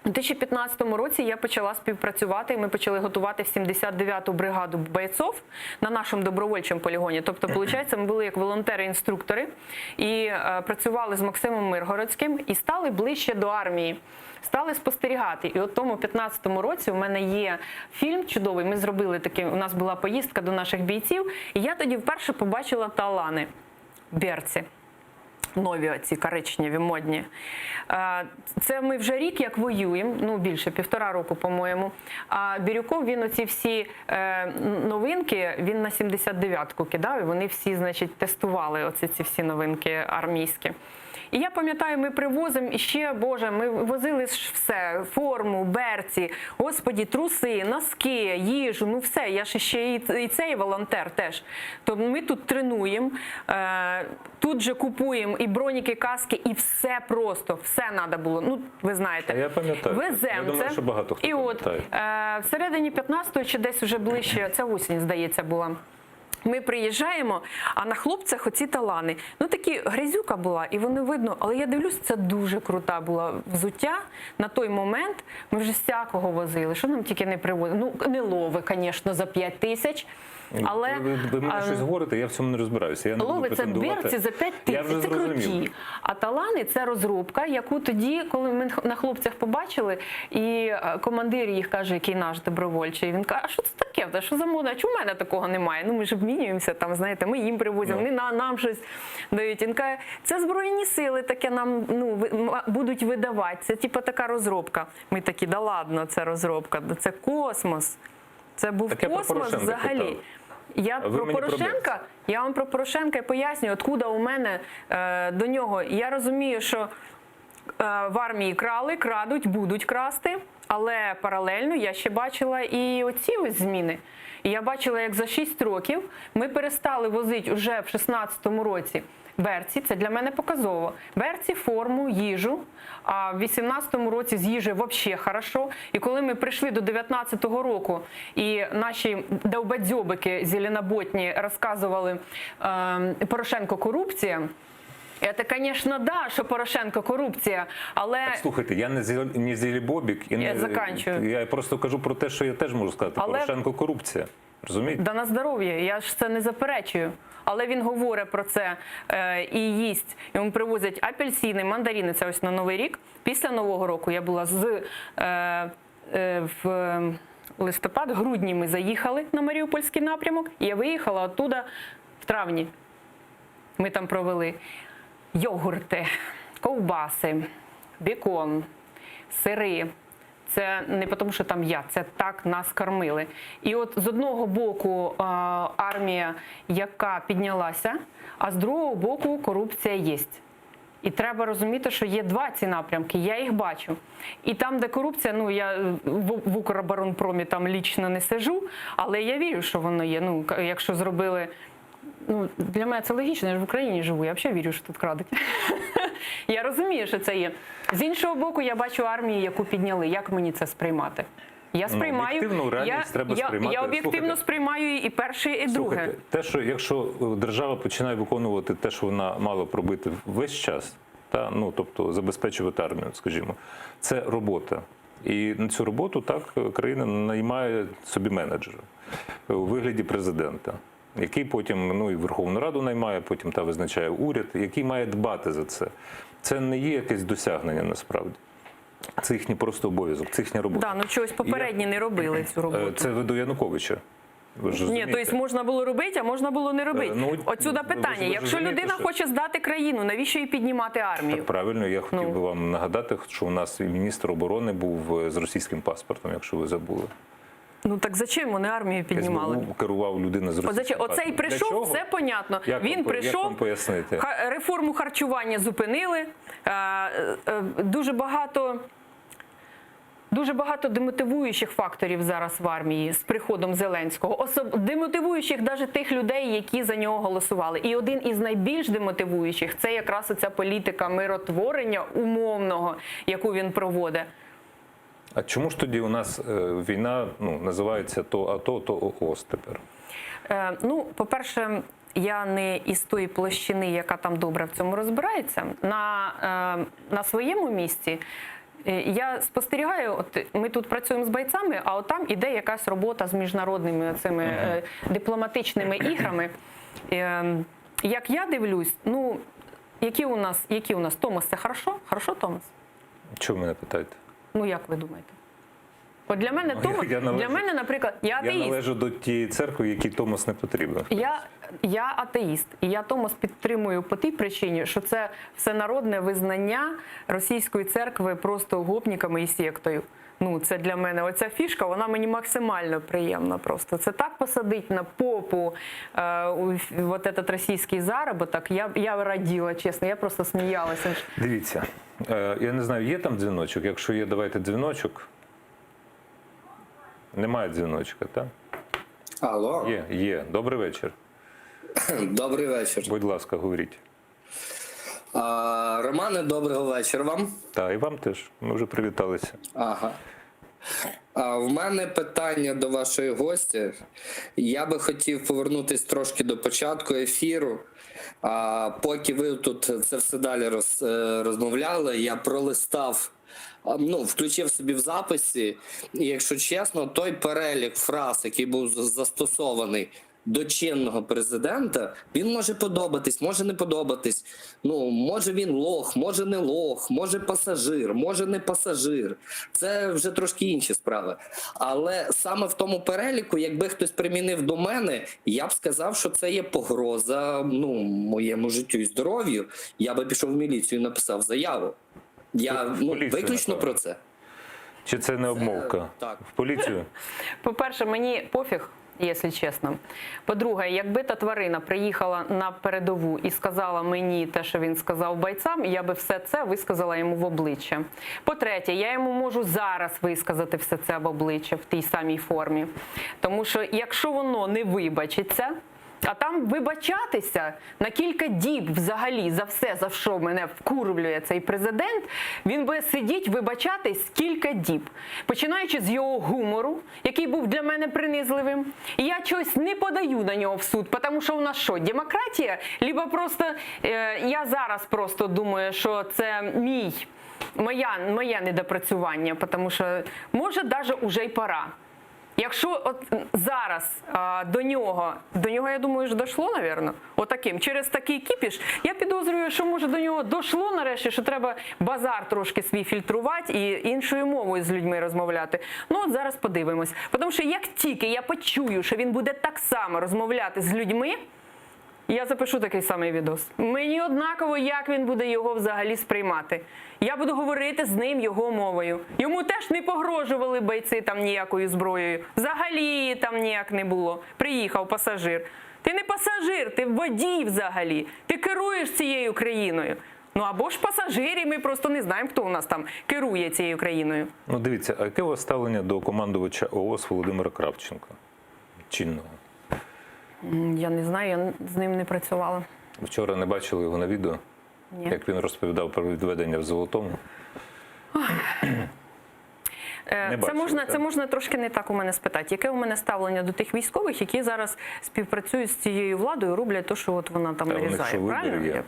у 2015 році я почала співпрацювати, і ми почали готувати в 79-ту бригаду бойців на нашому добровольчому полігоні. Тобто, виходить, ми були як волонтери-інструктори і працювали з Максимом Миргородським і стали ближче до армії. Стали спостерігати. І от в тому 15-му році у мене є фільм чудовий, ми зробили такий, у нас була поїздка до наших бійців, і я тоді вперше побачила талани, берці. Нові оці коричневі, модні. Це ми вже рік як воюємо, більше, 1,5 року, по-моєму. А Бірюков, він оці всі новинки, він на 79-ку кидав, і вони всі, значить, тестували ці всі новинки армійські. І я пам'ятаю, ми привозимо іще, Боже, ми возили все, форму, берці, господі, труси, носки, їжу, все, я ж ще і цей волонтер теж. То ми тут тренуємо, тут же купуємо і броніки, каски, і все просто, все треба було, ви знаєте. Я пам'ятаю, я думаю, що багато хто пам'ятає. І от, всередині 15-го чи десь уже ближче, це осінь, здається, була. Ми приїжджаємо, а на хлопцях оці талани. Такі грязюка була, і вони видно, але я дивлюсь, це дуже крута була взуття. На той момент ми вже всякого возили, що нам тільки не привозили. Не лови, звісно, за 5 тисяч. Але ви мені щось говорите, я в цьому не розбираюся. Я не лови буду претендувати. Це берці за 5 тисяч, це круті. А талани – це розробка, яку тоді, коли ми на хлопцях побачили, і командир їх каже, який наш добровольчий, він каже, а що це таке? Що за мода? А чому в мене такого немає? Ми ж обмінюємося, там, знаєте, ми їм привозимо, вони нам щось дають. Він каже, це Збройні сили таке нам будуть видавати, це типу така розробка. Ми такі, да ладно, це розробка, це космос. Це був космос взагалі. Я вам про Порошенка пояснюю, откуда у мене до нього. Я розумію, що В армії крали, крадуть, будуть красти, але паралельно я ще бачила і оці ось зміни. І я бачила, як за 6 років ми перестали возити вже в 16-му році берці, це для мене показово. Берці, форму, їжу, а в 18-му році з їжі взагалі хорошо. І коли ми прийшли до 19-го року, і наші довбадзьобики зеленоботні розказували Порошенко корупція, це, звісно, да, що Порошенко корупція, але... Так, слухайте, я не зілібобік, і Я заканчую. Я просто кажу про те, що я теж можу сказати. Але... Порошенко корупція. Розумієте? Да на здоров'я, я ж це не заперечую. Але він говорить про це і їсть. Йому привозять апельсини, мандарини, це ось на Новий рік. Після Нового року я була в листопад-грудні ми заїхали на Маріупольський напрямок, і я виїхала оттуда в травні. Ми там провели йогурти, ковбаси, бекон, сири. Це не тому, що там я, це так нас кормили. І от з одного боку армія, яка піднялася, а з другого боку корупція є. І треба розуміти, що є два ці напрямки, я їх бачу. І там, де корупція, ну я в Укроборонпромі там лічно не сижу, але я вірю, що воно є. Ну, якщо зробили... Ну, для мене це логічно, я ж в Україні живу, я взагалі вірю, що тут крадуть. Я розумію, що це є. З іншого боку, я бачу армію, яку підняли. Як мені це сприймати? Я сприймаю, об'єктивну реальність треба сприймати. Я об'єктивно сприймаю і перше, і друге. Слухайте, те, що якщо держава починає виконувати те, що вона мала пробити весь час, та, ну, тобто забезпечувати армію, скажімо, це робота. І на цю роботу так країна наймає собі менеджера у вигляді президента, який потім, ну, і Верховну Раду наймає, потім та визначає уряд, який має дбати за це. Це не є якесь досягнення насправді. Це їхній просто обов'язок, це їхня робота. Да, ну чогось попередні не робили цю роботу. Це ви доЯнуковича. Ви ж Ні, розумієте? тобто можна було робити, а можна було не робити. Ну, Отсюда ви питання. ж Якщо розумієте, людина що- хоче здати країну, навіщо їй піднімати армію? Так, правильно, я хотів би вам нагадати, що у нас і міністр оборони був з російським паспортом, якщо ви забули. Ну так зачем вони армію піднімали? СБУ керував людина з російським паспортом. Оцей Для прийшов, чого? все понятно. Він Як прийшов, вам пояснити? реформу харчування зупинили, дуже багато демотивуючих факторів зараз в армії з приходом Зеленського. Демотивуючих навіть тих людей, які за нього голосували. І один із найбільш демотивуючих – це якраз оця політика миротворення умовного, яку він проводить. А чому ж тоді у нас війна, ну, називається то АТО, то ООС тепер? Ну, по-перше, я не із тої площини, яка там добре в цьому розбирається. На своєму місці я спостерігаю, от ми тут працюємо з бойцями, а от там іде якась робота з міжнародними цими дипломатичними іграми. Як я дивлюсь, ну, які у нас? Томос – це хорошо? Хорошо, Томос? Чого мене питаєте? Ну, як ви думаєте? От для мене Томос, для мене, наприклад, я атеїст. Я належу до тієї церкви, якій Томос не потрібен. Я атеїст, і я Томос підтримую по тій причині, що це всенародне визнання російської церкви просто гопниками і сектою. Ну, це для мене, оця фішка, вона мені максимально приємна просто. Це так посадить на попу вот этот російський заробіток, я раділа, чесно, я просто сміялася. Дивіться, я не знаю, є там дзвіночок? Якщо є, давайте дзвіночок. Немає дзвіночка, так? Алло. Є. Добрий вечір. Добрий вечір. Будь ласка, говоріть. Романе, доброго вечора вам. Так, і вам теж. Ми вже привіталися. Ага. В мене питання до вашої гості. Я би хотів повернутися трошки до початку ефіру. Поки ви тут це все далі розмовляли, я пролистав, включив собі в записі, і, якщо чесно, той перелік фраз, який був застосований до чинного президента, він може подобатись, може не подобатись. Ну, може він лох, може не лох, може пасажир, може не пасажир. Це вже трошки інші справи. Але саме в тому переліку, якби хтось примінив до мене, я б сказав, що це є погроза, моєму життю і здоров'ю. Я би пішов в міліцію і написав заяву. Я виключно про це. Чи це не обмовка? Так. В поліцію? По-перше, мені пофіг, якщо чесно. По-друге, якби та тварина приїхала на передову і сказала мені те, що він сказав бойцям, я би все це висказала йому в обличчя. По-третє, я йому можу зараз висказати все це в обличчя в тій самій формі. Тому що якщо воно не вибачиться, а там вибачатися на кілька діб взагалі за все, за що мене вкурвлює цей президент, він буде сидіти, вибачатись кілька діб. Починаючи з його гумору, який був для мене принизливим. І я чогось не подаю на нього в суд, тому що у нас що, демократія? Либо просто, я зараз просто думаю, що це моє недопрацювання, тому що може навіть уже й пора. Якщо от зараз до нього, я думаю, ж дійшло, мабуть, отаким, через такий кіпіш, я підозрюю, що може до нього дійшло нарешті, що треба базар трошки свій фільтрувати і іншою мовою з людьми розмовляти. Ну от зараз подивимось. Тому що як тільки я почую, що він буде так само розмовляти з людьми, я запишу такий самий відос. Мені однаково, як він буде його взагалі сприймати. Я буду говорити з ним його мовою. Йому теж не погрожували бойці там ніякою зброєю. Взагалі там ніяк не було. Приїхав пасажир. Ти не пасажир, ти водій взагалі. Ти керуєш цією країною. Ну або ж пасажири, ми просто не знаємо, хто у нас там керує цією країною. Ну дивіться, а яке у вас ставлення до командувача ООС Володимира Кравченка? Чинного? Я не знаю, я з ним не працювала. Вчора не бачили його на відео? Ні. Як він розповідав про відведення в Золотому? Це можна трошки не так у мене спитати. Яке у мене ставлення до тих військових, які зараз співпрацюють з цією владою, роблять те, що от вона там нарізає?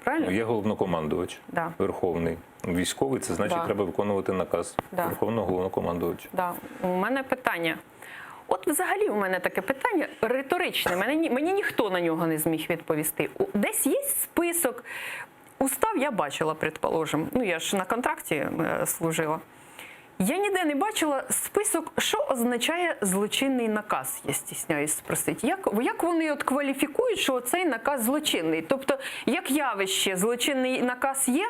Правильно? Є головнокомандувач, да. Верховний. Військовий, це значить, треба виконувати наказ Верховного головнокомандувача. Да. У мене питання. От взагалі у мене таке питання риторичне. Мені ніхто на нього не зміг відповісти. Десь є список. Устав я бачила, предположим. Ну, я ж на контракті служила. Я ніде не бачила список, що означає злочинний наказ, я стісняюсь спросити. Як вони от кваліфікують, що цей наказ злочинний? Тобто, як явище, злочинний наказ є?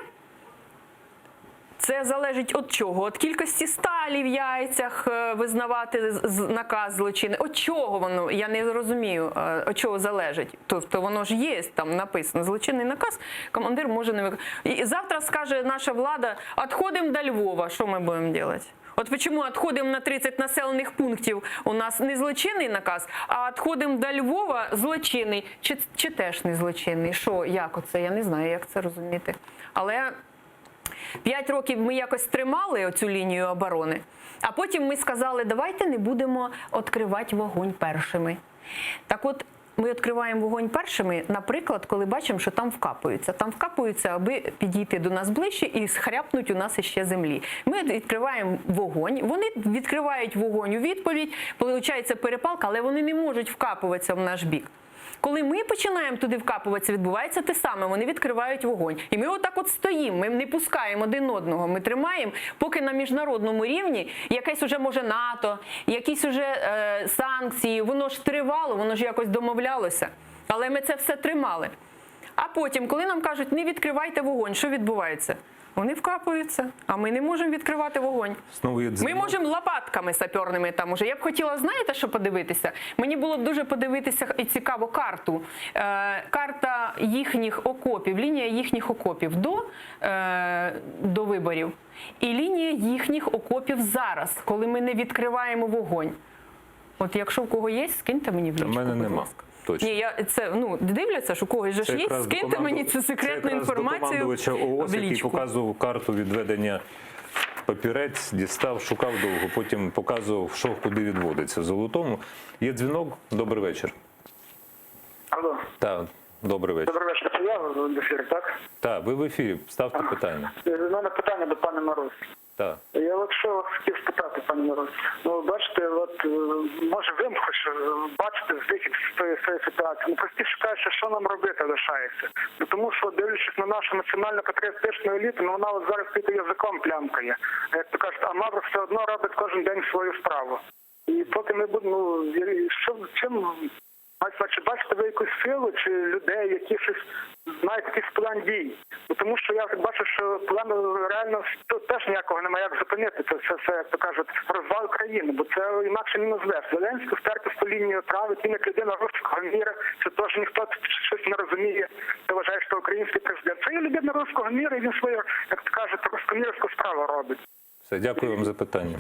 Це залежить від чого? Від кількості сталі в яйцях визнавати наказ злочинний. Від чого воно? Я не розумію, від чого залежить. Тобто воно ж є, там написано, злочинний наказ, командир може не виконувати. І завтра скаже наша влада, відходимо до Львова, що ми будемо робити? От чому відходимо на 30 населених пунктів, у нас не злочинний наказ, а відходимо до Львова злочинний, чи теж не злочинний? Що, як оце? Я не знаю, як це розуміти. Але 5 років ми якось тримали оцю лінію оборони, а потім ми сказали, давайте не будемо відкривати вогонь першими. Так от, ми відкриваємо вогонь першими, наприклад, коли бачимо, що там вкапуються. Там вкапуються, аби підійти до нас ближче і схряпнуть у нас іще землі. Ми відкриваємо вогонь, вони відкривають вогонь у відповідь, виходить перепалка, але вони не можуть вкапуватися в наш бік. Коли ми починаємо туди вкапуватися, відбувається те саме, вони відкривають вогонь. І ми отак от стоїмо, ми не пускаємо один одного, ми тримаємо, поки на міжнародному рівні якесь уже може НАТО, якісь уже санкції, воно ж тривало, воно ж якось домовлялося. Але ми це все тримали. А потім, коли нам кажуть, не відкривайте вогонь, що відбувається? Вони вкапуються, а ми не можемо відкривати вогонь. Ми можемо лопатками саперними там уже. Я б хотіла, знаєте, що подивитися? Мені було б дуже подивитися і цікаво карту. Карта їхніх окопів, лінія їхніх окопів до виборів. І лінія їхніх окопів зараз, коли ми не відкриваємо вогонь. От якщо в кого є, скиньте мені в лічку, будь ласка. У мене нема. Точно. Ні, дивляться, що у когось же є, скиньте мені цю секретну інформацію в ООС, який лічку. показував карту відведення папірець, дістав, шукав довго, потім показував, що куди відводиться. В Золотому є дзвінок. Добрий вечір. Алло. Так, добрий вечір. Добрий вечір. Це я в ефірі, так? Так, ви в ефірі. Ставте питання. У мене питання до пана Мороз. Так. Я от що хотів спитати, пане Мороз. Ну, бачите, от може ви хоч бачите вихід з цієї ситуації. Ну, простіше кажучи, що нам робити лишається. Ну, тому що, дивлячись на нашу національно-патріотичну еліту, ну вона от зараз тільки язиком плямкає. Як то кажуть, а Мавро все одно робить кожен день свою справу. І поки ми будемо, чим сказати, чи бачите ви якусь силу, чи людей, які щось знають якийсь план дій? Бо тому що я бачу, що плану реально тут теж ніякого немає, як зупинити це все, як то кажуть, розвал країни, бо це інакше не назвеш. Зеленський вперто по лінію править, він як людина руського міра, це теж ніхто щось не розуміє, хто вважає, що український президент. Це є людина руського міра, і він свою, як то кажуть, руськомірську справу робить. Все, дякую вам за питання.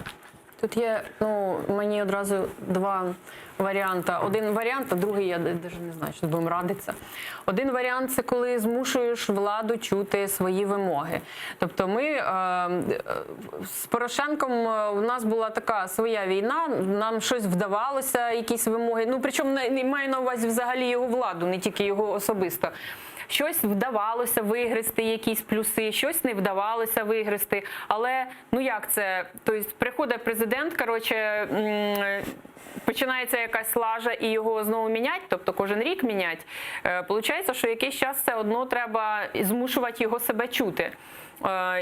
Тут є, мені одразу два варіанти. Один варіант, а другий я навіть не знаю, що будемо радитися. Один варіант – це коли змушуєш владу чути свої вимоги. Тобто ми з Порошенком, у нас була така своя війна, нам щось вдавалося, якісь вимоги. Причому не маю на увазі взагалі його владу, не тільки його особисто. Щось вдавалося вигризти, якісь плюси, щось не вдавалося вигризти. Але, як це? Тобто приходить президент, починається якась лажа і його знову мінять, тобто кожен рік мінять. Получається, що якийсь час все одно треба змушувати його себе чути.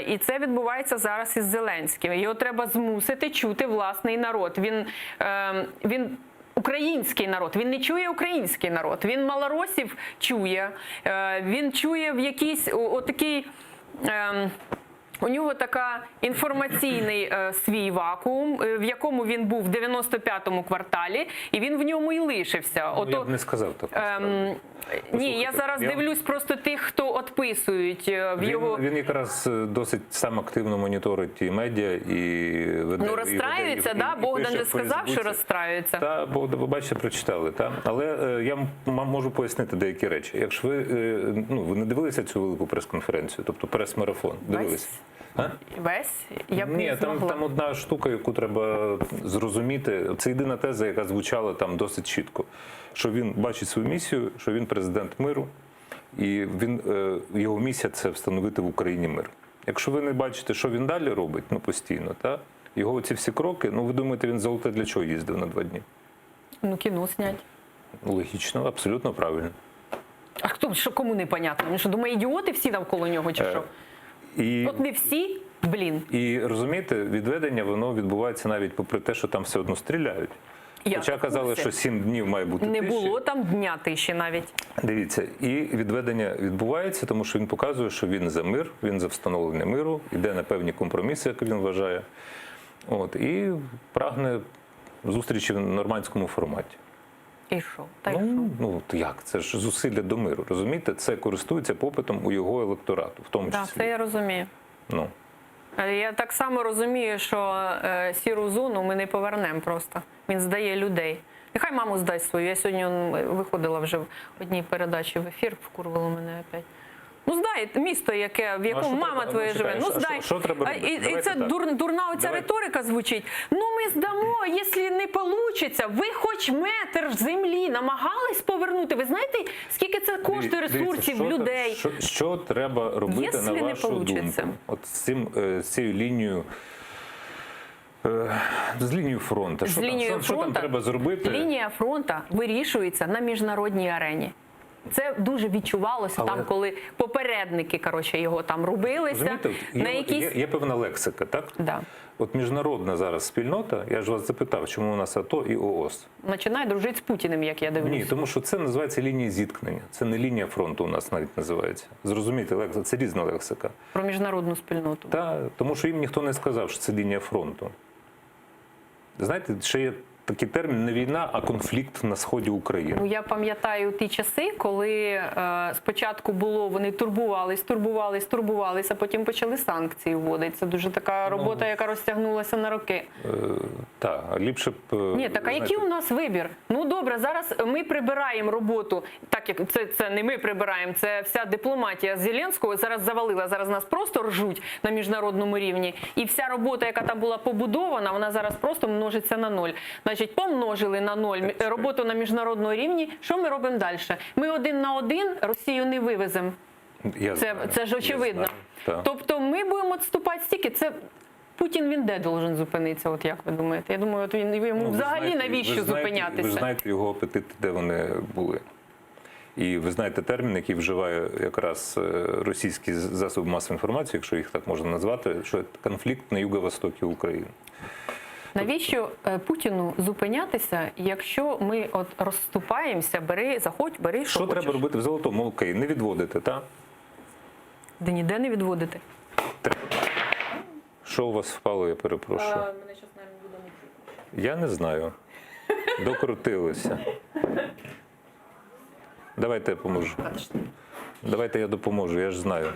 І це відбувається зараз із Зеленським. Його треба змусити чути власний народ. Він український народ, він не чує український народ, він малоросів чує, він чує в якийсь отакий, у нього така інформаційний свій вакуум, в якому він був в 95-му кварталі, і він в ньому і лишився. Я б не сказав так. Ні, я зараз дивлюсь просто тих, хто відписують в його... Він якраз досить сам активно моніторить і медіа, і веде... розстраюється, да? Богдан же сказав, що розстраюється. Так, ви бачите, прочитали. Та? Але я можу пояснити деякі речі. Якщо ви не дивилися цю велику прес-конференцію, тобто прес-марафон, дивилися? Весь? Я б не змогла. Там одна штука, яку треба зрозуміти. Це єдина теза, яка звучала там досить чітко. Що він бачить свою місію, що він президент миру, і його місія – це встановити в Україні мир. Якщо ви не бачите, що він далі робить, постійно, його ці всі кроки, ви думаєте, він золоте для чого їздив на 2 дні? Кіно снять. Логічно, абсолютно правильно. А кому непонятно? Він що, думає, ідіоти всі навколо нього, чи що? От не всі, І розумієте, відведення, воно відбувається навіть попри те, що там все одно стріляють. Хоча казали, що 7 днів має бути тиші. Не було там дня тиші навіть. Дивіться, і відведення відбувається, тому що він показує, що він за мир, він за встановлення миру, йде на певні компроміси, як він вважає. І прагне зустрічі в нормандському форматі. І що? Як? Це ж зусилля до миру, розумієте? Це користується попитом у його електорату, в тому числі. Так, це я розумію. Я так само розумію, що сіру зону ми не повернемо просто. Він здає людей. Нехай маму здасть свою. Я сьогодні виходила вже в одній передачі в ефір, вкурвало мене опять. Здай місто, в якому мама твоя живе. Здай. Що треба робити? І це дурна оця риторика звучить. Ми здамо, якщо не вийде. Ви хоч метр землі намагались повернути. Ви знаєте, скільки це коштує ресурсів, людей? Що треба робити, на вашу думку? От з цією лінією, з лінією фронту. Що там треба зробити? Лінія фронту вирішується на міжнародній арені. Це дуже відчувалося там, коли попередники, його там рубилися. Є певна лексика, так? Да. От міжнародна зараз спільнота, я ж вас запитав, чому у нас АТО і ООС? Починає дружити з Путіним, як я дивлюсь. Ні, тому що це називається лінія зіткнення. Це не лінія фронту у нас навіть називається. Зрозумійте, це різна лексика. Про міжнародну спільноту. Так, тому що їм ніхто не сказав, що це лінія фронту. Знаєте, ще є такий термін не війна, а конфлікт на сході України. Я пам'ятаю ті часи, коли спочатку вони турбувались, а потім почали санкції вводити. Це дуже така робота, яка розтягнулася на роки. Так, ліпше б... Ні, так а який у нас вибір? Добре, зараз ми прибираємо роботу, так як це не ми прибираємо, це вся дипломатія Зеленського зараз завалила, зараз нас просто ржуть на міжнародному рівні. І вся робота, яка там була побудована, вона зараз просто множиться на 0. Значить, помножили на 0 роботу на міжнародному рівні. Що ми робимо далі? Ми 1 на 1 Росію не вивеземо. Це ж очевидно. Тобто ми будемо відступати стільки. Путін, він де должен зупинитися, от як ви думаєте? Я думаю, йому взагалі навіщо зупинятися? Ви знаєте його апетити, де вони були. І ви знаєте термін, який вживає якраз російські засоби масової інформації, якщо їх так можна назвати, що це конфлікт на юго-востокі України. Навіщо Путіну зупинятися, якщо ми от розступаємося, бери, заходь, бери, що Що хочеш. треба робити в Золотому? Окей, не відводити, так? Де ніде не відводити. Що у вас впало, я перепрошую? Мене зараз, мабуть, буде мучити. Я не знаю. Докрутилися. Давайте я поможу. Давайте я допоможу, я ж знаю.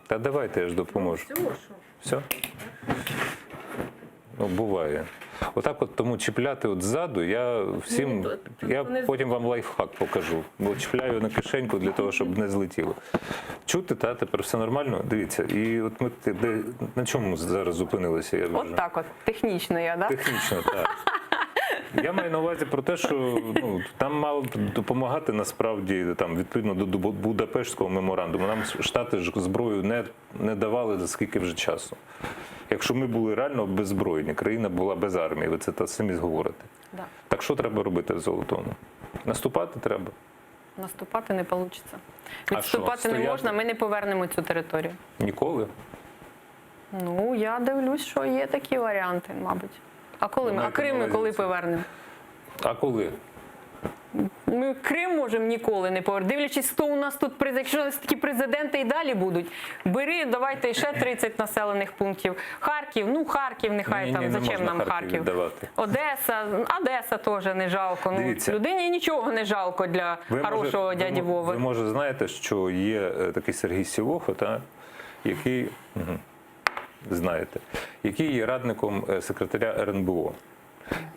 Та давайте я ж допоможу. Все? Ну, буває. Отак от тому чіпляти от ззаду, я всім, я потім вам лайфхак покажу. Бо чіпляю на кишеньку для того, щоб не злетіло. Чути, та, тепер все нормально? Дивіться, і от ми на чому зараз зупинилися? Я От так от, технічно я, так? Да? Технічно, так. Я маю на увазі про те, що там мало б допомагати насправді там відповідно до Будапештського меморандуму. Нам Штати ж зброю не давали за скільки вже часу. Якщо ми були реально беззбройні, країна була без армії, ви це самі говорите. Да. Так що треба робити в Золотому? Наступати треба. Наступати не вийде. А Відступати що, не стояти? можна, ми не повернемо цю територію. Ніколи? Ну, я дивлюсь, що є такі варіанти, мабуть. А коли ми? А Крим ми коли повернемо? А коли? Ми Крим можемо ніколи не повернути. Дивлячись, хто у нас тут, якщо у нас такі президенти і далі будуть, бери, давайте ще 30 населених пунктів. Харків, ну Харків, нехай там, зачем нам Харків? Віддавати. Одеса теж не жалко. Ну, Дивіться. людині нічого не жалко для хорошого дяді Вови. Ви, може, знаєте, що є такий Сергій Сівоха, який, знаєте, який є радником секретаря РНБО.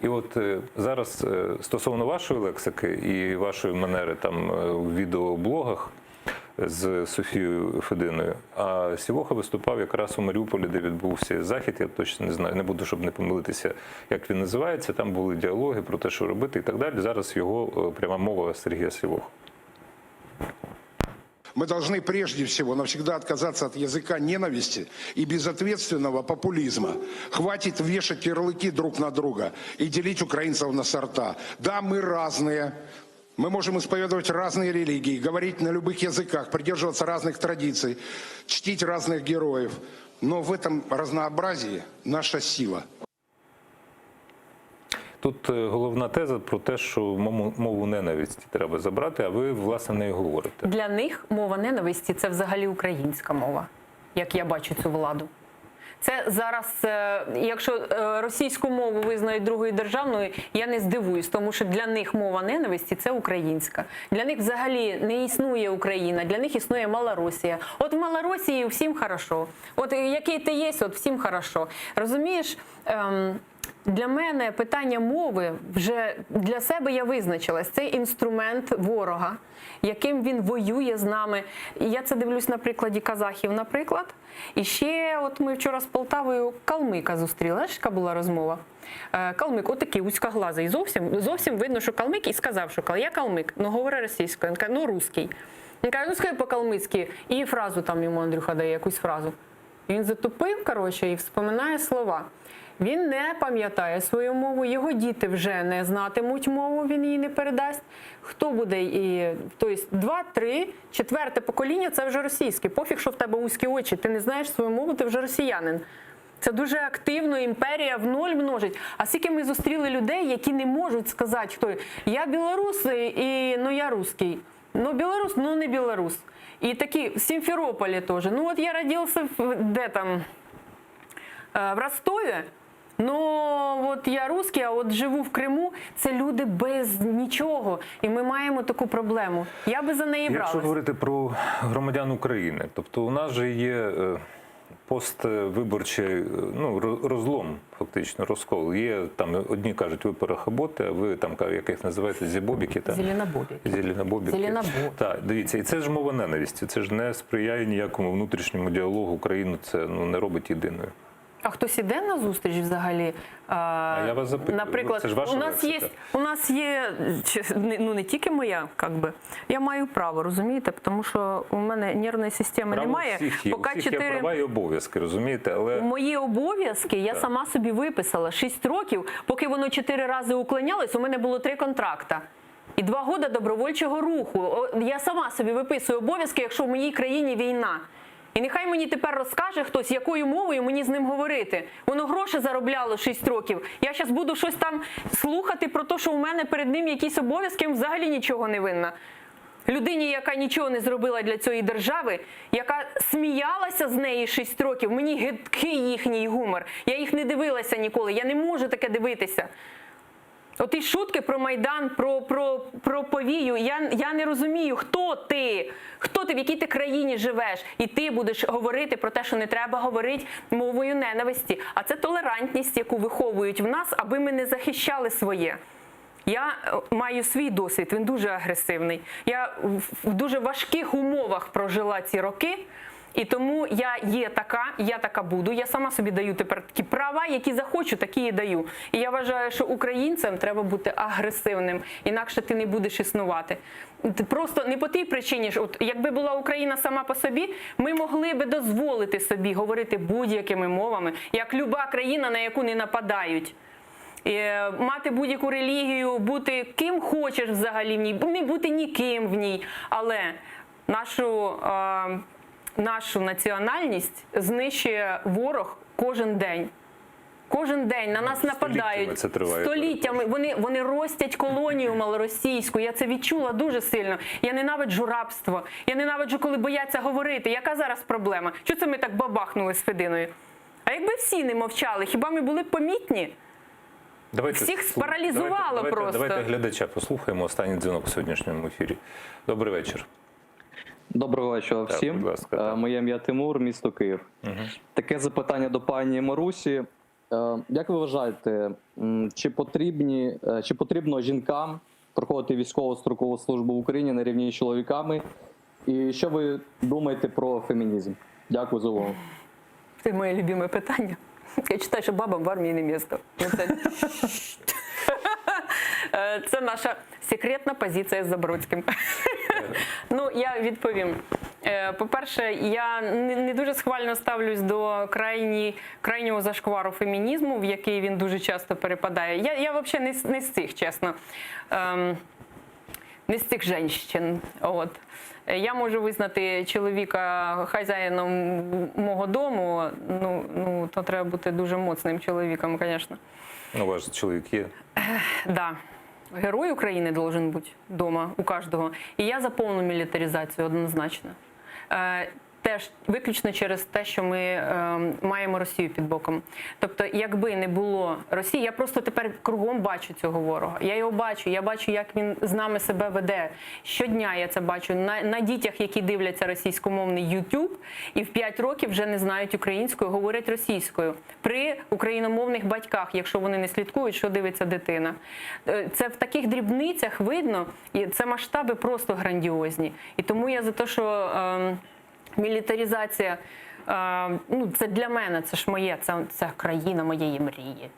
І от зараз стосовно вашої лексики і вашої манери там у відеоблогах з Софією Фединою, а Сівоха виступав якраз у Маріуполі, де відбувся захід, я точно не знаю, не буду, щоб не помилитися, як він називається, там були діалоги про те, що робити і так далі. Зараз його пряма мова Сергія Сівоха. Мы должны прежде всего навсегда отказаться от языка ненависти и безответственного популизма. Хватит вешать ярлыки друг на друга и делить украинцев на сорта. Да, мы разные. Мы можем исповедовать разные религии, говорить на любых языках, придерживаться разных традиций, чтить разных героев. Но в этом разнообразии наша сила. Тут головна теза про те, що мову ненависті треба забрати, а ви, власне, нею говорите. Для них мова ненависті – це взагалі українська мова, як я бачу цю владу. Це зараз, якщо російську мову визнають другою державною, я не здивуюсь, тому що для них мова ненависті – це українська. Для них взагалі не існує Україна, для них існує Малоросія. От в Малоросії всім хорошо. От який ти є, от всім хорошо. Розумієш, для мене питання мови вже для себе я визначилась. Це інструмент ворога, яким він воює з нами. Я це дивлюсь на прикладі казахів, наприклад. І ще от ми вчора з Полтавою калмика зустріли. Знаєш, яка була розмова? Калмик, отакий вузькоглазий, зовсім видно, що калмик, і сказав, що я калмик, ну говори російською. Він каже, ну русський. Він каже, ну скажи по-калмицьки, і фразу там йому Андрюха дає, якусь фразу. І він затупив, коротше, і вспоминає слова. Він не пам'ятає свою мову, його діти вже не знатимуть мову, він її не передасть. Хто буде? Тобто 2, 3, 4 покоління – це вже російське. Пофіг, що в тебе вузькі очі, ти не знаєш свою мову, ти вже росіянин. Це дуже активно, імперія в ноль множить. А скільки ми зустріли людей, які не можуть сказати, хто я білорус, ну я русский. Ну білорус, ну не білорус. І такі в Сімферополі теж. Ну от я родився в Ростові. Ну, от я русський, а от живу в Криму, це люди без нічого. І ми маємо таку проблему. Я би за неї бралась. Якщо говорити про громадян України, тобто у нас же є поствиборчий розлом, фактично, розкол. Є там, одні кажуть, ви парахоботи, а ви там, яких називаєте, зібобіки. Зеленобобіки. Так, дивіться, і це ж мова ненависті, це ж не сприяє ніякому внутрішньому діалогу, Україну це не робить єдиною. А хтось іде на зустріч взагалі? Я вас запитую. Наприклад, Це ж ваша у нас є, ну не тільки моя, я маю право, розумієте, тому що у мене нервної системи немає. У всіх є права і обов'язки, розумієте? Але мої обов'язки я сама собі виписала 6 років, поки воно 4 рази уклонялось, у мене було 3 контракта. І 2 роки добровольчого руху. Я сама собі виписую обов'язки, якщо в моїй країні війна. І нехай мені тепер розкаже хтось, якою мовою мені з ним говорити. Воно гроші заробляло 6 років. Я зараз буду щось там слухати про те, що у мене перед ним якісь обов'язки, я взагалі нічого не винна. Людині, яка нічого не зробила для цієї держави, яка сміялася з неї 6 років, мені гидкий їхній гумор. Я їх не дивилася ніколи, я не можу таке дивитися. Оті шутки про Майдан, про повію, я не розумію, хто ти, в якій ти країні живеш, і ти будеш говорити про те, що не треба говорити мовою ненависті. А це толерантність, яку виховують в нас, аби ми не захищали своє. Я маю свій досвід, він дуже агресивний. Я в дуже важких умовах прожила ці роки, і тому я така буду. Я сама собі даю тепер такі права, які захочу, такі і даю. І я вважаю, що українцям треба бути агресивним, інакше ти не будеш існувати. Просто не по тій причині, що якби була Україна сама по собі, ми могли би дозволити собі говорити будь-якими мовами, як люба країна, на яку не нападають. Мати будь-яку релігію, бути ким хочеш взагалі в ній, не бути ніким в ній, але нашу національність знищує ворог кожен день. Кожен день на нас нападають. Століттями. Вони ростять колонію малоросійську. Я це відчула дуже сильно. Я ненавиджу рабство. Я ненавиджу, коли бояться говорити. Яка зараз проблема? Що це ми так бабахнули з Фединою? А якби всі не мовчали, хіба ми були б помітні? Всіх спаралізувало просто. Давайте глядача послухаємо. Останній дзвінок у сьогоднішньому ефірі. Добрий вечір. Доброго вечора всім. Будь ласка, моє ім'я Тимур, місто Київ. Таке запитання до пані Марусі. Як ви вважаєте, чи потрібно жінкам проходити військову строкову службу в Україні на рівні з чоловіками? І що ви думаєте про фемінізм? Дякую за увагу. Це моє любиме питання. Я читаю, що бабам в армії не місто. Це наша секретна позиція з Забродським. Ну, я відповім. По-перше, я не дуже схвально ставлюсь до крайнього зашквару фемінізму, в який він дуже часто перепадає. Я взагалі не з цих, чесно. Не з цих жінчин. От. Я можу визнати чоловіка хазяїном мого дому, ну, то треба бути дуже моцним чоловіком, звісно. Ну, ваш чоловік є? Да. Герой України должен бути вдома у кожного. І я за повну мілітаризацію однозначно. Теж виключно через те, що ми маємо Росію під боком. Тобто, якби не було Росії, я просто тепер кругом бачу цього ворога. Я його бачу, я бачу, як він з нами себе веде. Щодня я це бачу. На дітях, які дивляться російськомовний YouTube, і в 5 років вже не знають українською, говорять російською. При україномовних батьках, якщо вони не слідкують, що дивиться дитина. Це в таких дрібницях видно, і це масштаби просто грандіозні. І тому я за те, що мілітаризація, ну, це для мене, це ж моє, це країна моєї мрії.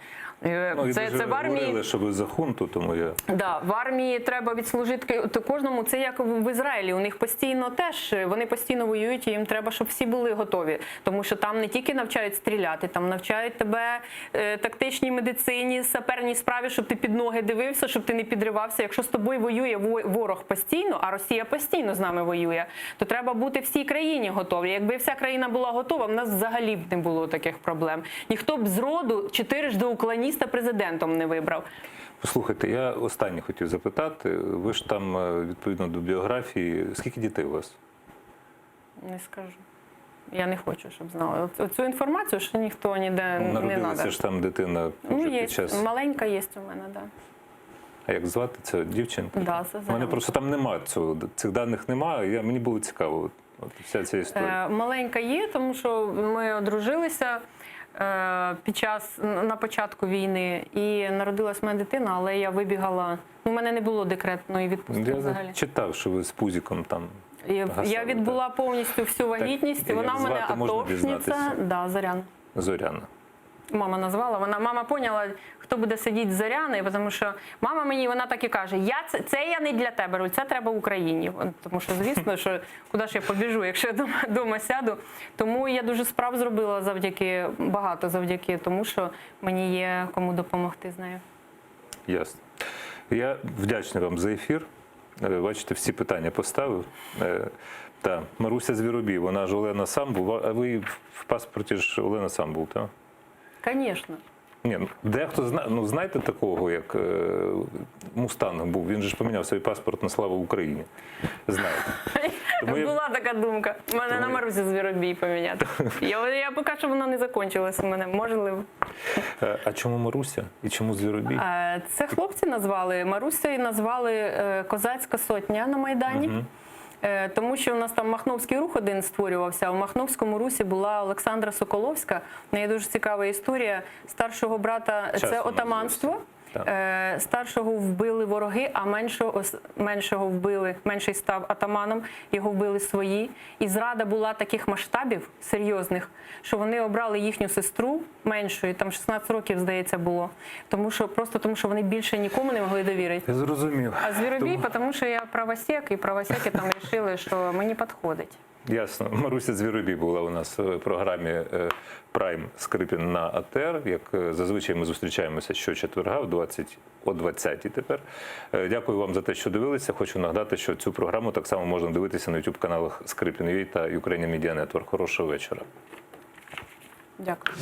Ну, це в армії говорили, що ви за хунту, тому я... Да, в армії треба відслужити кожному, це як в Ізраїлі, у них постійно теж, вони постійно воюють, і їм треба, щоб всі були готові. Тому що там не тільки навчають стріляти, там навчають тебе тактичній медицині, саперній справі, щоб ти під ноги дивився, щоб ти не підривався. Якщо з тобою воює ворог постійно, а Росія постійно з нами воює, то треба бути всій країні готові. Якби вся країна була готова, в нас взагалі б не було таких проблем. Ніхто б з роду 4-жди уклоніста президентом не вибрав. Послухайте, я останнє хотів запитати. Ви ж там, відповідно до біографії, скільки дітей у вас? Не скажу. Я не хочу, щоб знали. Оцю інформацію, що ніхто ніде не треба. Народилася ж там дитина вже є. під час... Маленька є у мене, так. Да. А як звати? Це дівчинка? Да, це у мене просто там немає цих даних немає, мені було цікаво вся ця історія. Маленька є, тому що ми одружилися на початку війни, і народилась моя дитина, але я вибігала, у мене не було декретної відпустки взагалі. Я читав, що ви з пузиком там гасали. Я відбула повністю всю вагітність, вона в мене атошниця, да, Зоряна. Зоряна. Мама назвала, мама поняла, хто буде сидіти з Зоряною, тому що мама мені, вона так і каже, це я не для тебе, це треба в Україні. Тому що, звісно, що куди ж я побіжу, якщо я вдома сяду. Тому я дуже справ зробила багато завдяки тому, що мені є кому допомогти з нею. Ясно. Я вдячний вам за ефір. Бачите, всі питання поставив. Так, Маруся Звіробій, вона ж Олена Самбул, а ви в паспорті ж Олена Самбул, так? Звісно. Ні, дехто знає, ну знаєте такого, як Мустанг був, він же ж поміняв свій паспорт на «Слава Україні». Знаєте. Тому Була така думка. У мене на Марусі Звіробій поміняти. Я поки що вона не закінчилася у мене, можливо. А чому Маруся і чому Звіробій? Це хлопці назвали. Марусею назвали «Козацька сотня» на Майдані. Тому що у нас там Махновський рух один створювався, а в Махновському русі була Олександра Соколовська. В неї дуже цікава історія. Старшого брата – це отаманство. Старшого вбили вороги, а меншого вбили, менший став атаманом, його вбили свої. І зрада була таких масштабів серйозних, що вони обрали їхню сестру меншою, там 16 років, здається, було. Тому що вони більше нікому не могли довірити. Я зрозумів. А Звіробій, тому що я правосек, і правосеки там вирішили, що мені підходить. Ясно. Маруся Звіробій була у нас в програмі «Прайм» Скрипін на АТР. Як зазвичай ми зустрічаємося щочетверга о 20-й тепер. Дякую вам за те, що дивилися. Хочу нагадати, що цю програму так само можна дивитися на YouTube-каналах Скрипін.ua та Ukrainian Media Network. Хорошого вечора. Дякую.